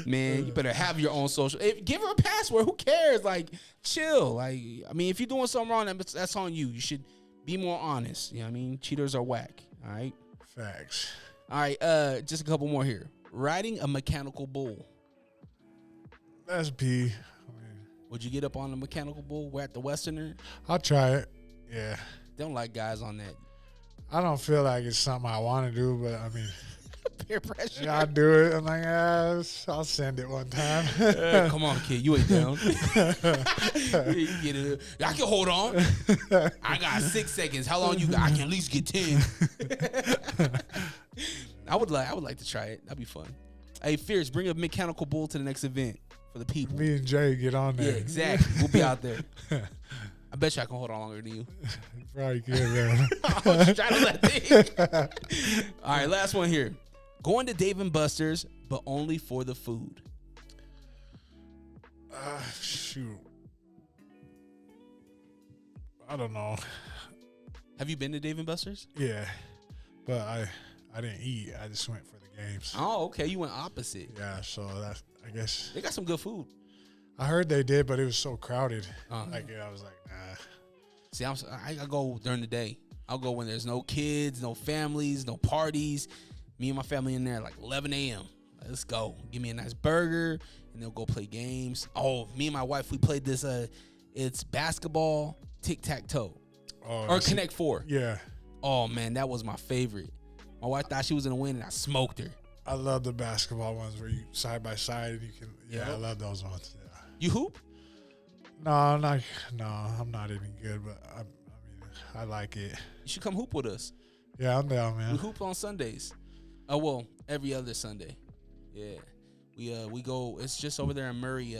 Man, you better have your own social. Give her a password. Who cares? Like chill. Like I mean, if you're doing something wrong, that's on you. You should be more honest. You know what I mean? Cheaters are whack. All right. Facts. All right. Just a couple more here. Riding a mechanical bull. That's pee. Would you get up on a mechanical bull? We're at the Westerner. I'll try it. Yeah. They don't like guys on that. I don't feel like it's something I want to do, but I mean, peer pressure. Yeah, I'll do it. I'm like, I'll send it one time. Come on, kid. You ain't down. You get it. I can hold on. I got 6 seconds. How long you got? I can at least get 10. I would like to try it. That'd be fun. Hey, Fierce, bring a mechanical bull to the next event for the people. Me and Jay get on there. Yeah, exactly. We'll be out there. I bet you I can hold on longer than you. Probably could, man. I was trying to let think. All right, last one here. Going to Dave & Buster's, but only for the food. Shoot. I don't know. Have you been to Dave & Buster's? Yeah, but I didn't eat. I just went for the games. Oh, okay. You went opposite. Yeah, so that I guess they got some good food. I heard they did, but it was so crowded. I was like, nah. See, I go during the day. I'll go when there's no kids, no families, no parties. Me and my family in there at like 11 a.m. Let's go. Give me a nice burger, and they'll go play games. Oh, me and my wife, we played this. It's basketball, tic-tac-toe, or Connect 4. Yeah. Oh, man, that was my favorite. My wife thought she was going to win, and I smoked her. I love the basketball ones where you side by side and you can. Yeah, I love those ones. Yeah. You hoop? No, I'm not even good, but I mean, I like it. You should come hoop with us. Yeah, I'm down, man. We hoop on Sundays. Oh, well, every other Sunday. Yeah. We go, it's just over there in Murray,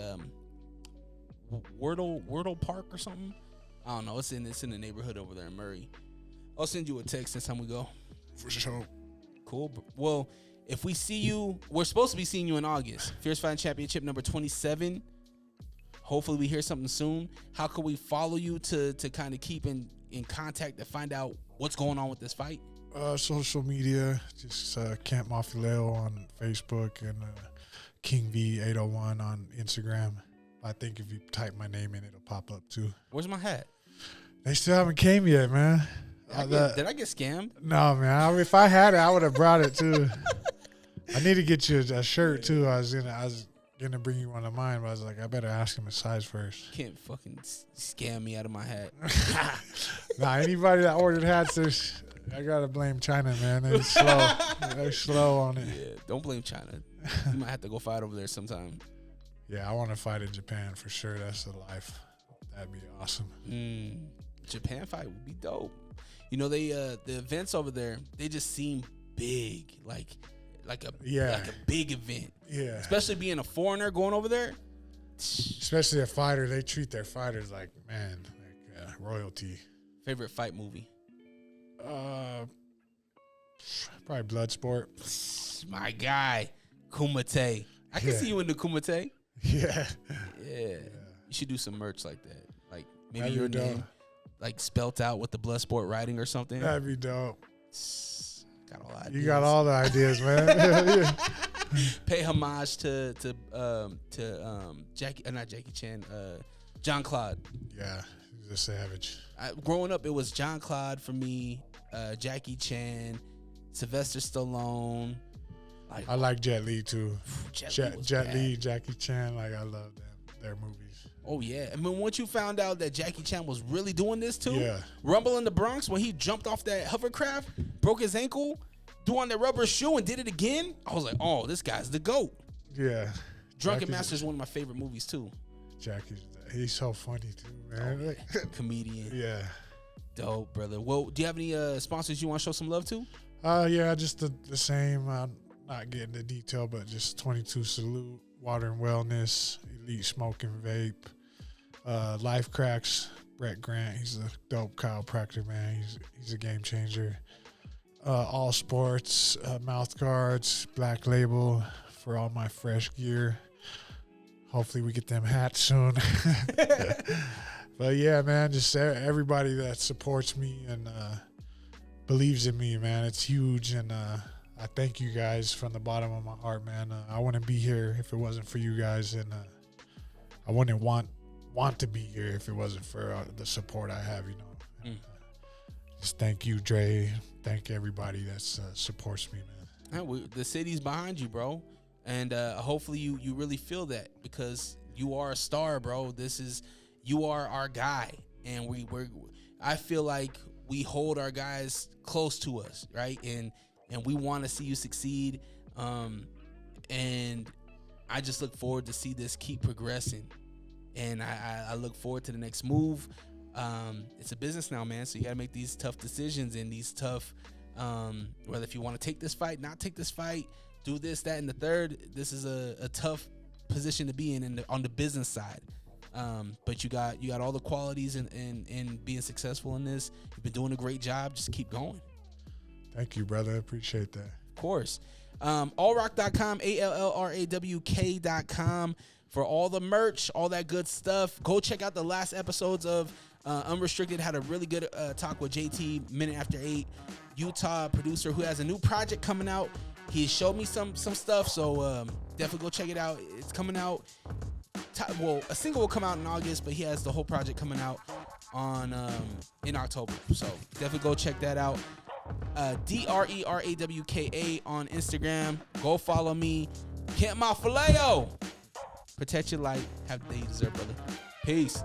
Wordle Park or something. I don't know. It's in the neighborhood over there in Murray. I'll send you a text next time we go. For sure. Cool. Well, if we see you, we're supposed to be seeing you in August. Fierce Fighting Championship number 27. Hopefully we hear something soon. How can we follow you to kind of keep in contact to find out what's going on with this fight? Social media, just Camp Mafileo on Facebook and King V801 on Instagram. I think if you type my name in, it'll pop up too. Where's my hat? They still haven't came yet, man. Did I get scammed? No, man. If I had it, I would have brought it too. I need to get you a shirt too. I was gonna bring you one of mine, but I was like, I better ask him his size first. Can't fucking scam me out of my hat. Nah, anybody that ordered hats, I gotta blame China, man. They're slow. They're slow on it. Yeah, don't blame China. You might have to go fight over there sometime. Yeah, I want to fight in Japan for sure. That's the life. That'd be awesome. Japan fight would be dope. You know, they the events over there, they just seem big, like a big event. Yeah. Especially being a foreigner going over there. Especially a fighter, they treat their fighters like royalty. Favorite fight movie? Probably Bloodsport. My guy, Kumite. I can Yeah. see you in the Kumite. Yeah. Yeah. You should do some merch like that. Like maybe That'd your be dope. name, like spelt out with the Bloodsport writing or something. That'd be dope. Got all ideas. You got all the ideas, man. Pay homage to Jackie, not Jackie Chan, John Claude. Yeah, he's a savage. Growing up, it was John Claude for me, Jackie Chan, Sylvester Stallone. I like Jet Li too. Jet Li was Jet bad. Li, Jackie Chan, like I love their movies. Oh yeah, I mean once you found out that Jackie Chan was really doing this too, Yeah. Rumble in the Bronx when he jumped off that hovercraft, broke his ankle, threw on that rubber shoe and did it again. I was like, oh, this guy's the GOAT. Yeah. Drunken Master is one of my favorite movies too. He's so funny too, man. Comedian. Yeah. Dope, brother. Well, do you have any sponsors you want to show some love to? Yeah, just the same. I'm not getting the detail, but just 22 Salute, Water and Wellness, Elite Smoking Vape, Life Cracks, Brett Grant. He's a dope chiropractor, man. He's a game changer. All Sports, mouth guards, Black Label for all my fresh gear. Hopefully we get them hats soon. But yeah, man, just everybody that supports me and believes in me, man. It's huge, and I thank you guys from the bottom of my heart, man. I wouldn't be here if it wasn't for you guys, and I wouldn't want to be here if it wasn't for the support I have, you know. Just thank you, Dre. Thank everybody that supports me, man. The city's behind you, bro, and hopefully you really feel that because you are a star, bro. You are our guy, and I feel like we hold our guys close to us, right? And we want to see you succeed. And I just look forward to see this keep progressing. And I look forward to the next move. It's a business now, man. So you got to make these tough decisions and these tough, whether if you want to take this fight, not take this fight, do this, that, and the third. This is a tough position to be in on the business side. But you got all the qualities in being successful in this. You've been doing a great job. Just keep going. Thank you, brother. I appreciate that. Of course. Allrock.com, ALLRAWK.com for all the merch, all that good stuff. Go check out the last episodes of Unrestricted. Had a really good talk with JT, Minute After 8, Utah producer who has a new project coming out. He showed me some stuff, so definitely go check it out. It's coming out. Well, a single will come out in August, but he has the whole project coming out in October. So definitely go check that out. DreRawka on Instagram. Go follow me. Mafileo. Protect your light. Have the day you deserve, brother. Peace.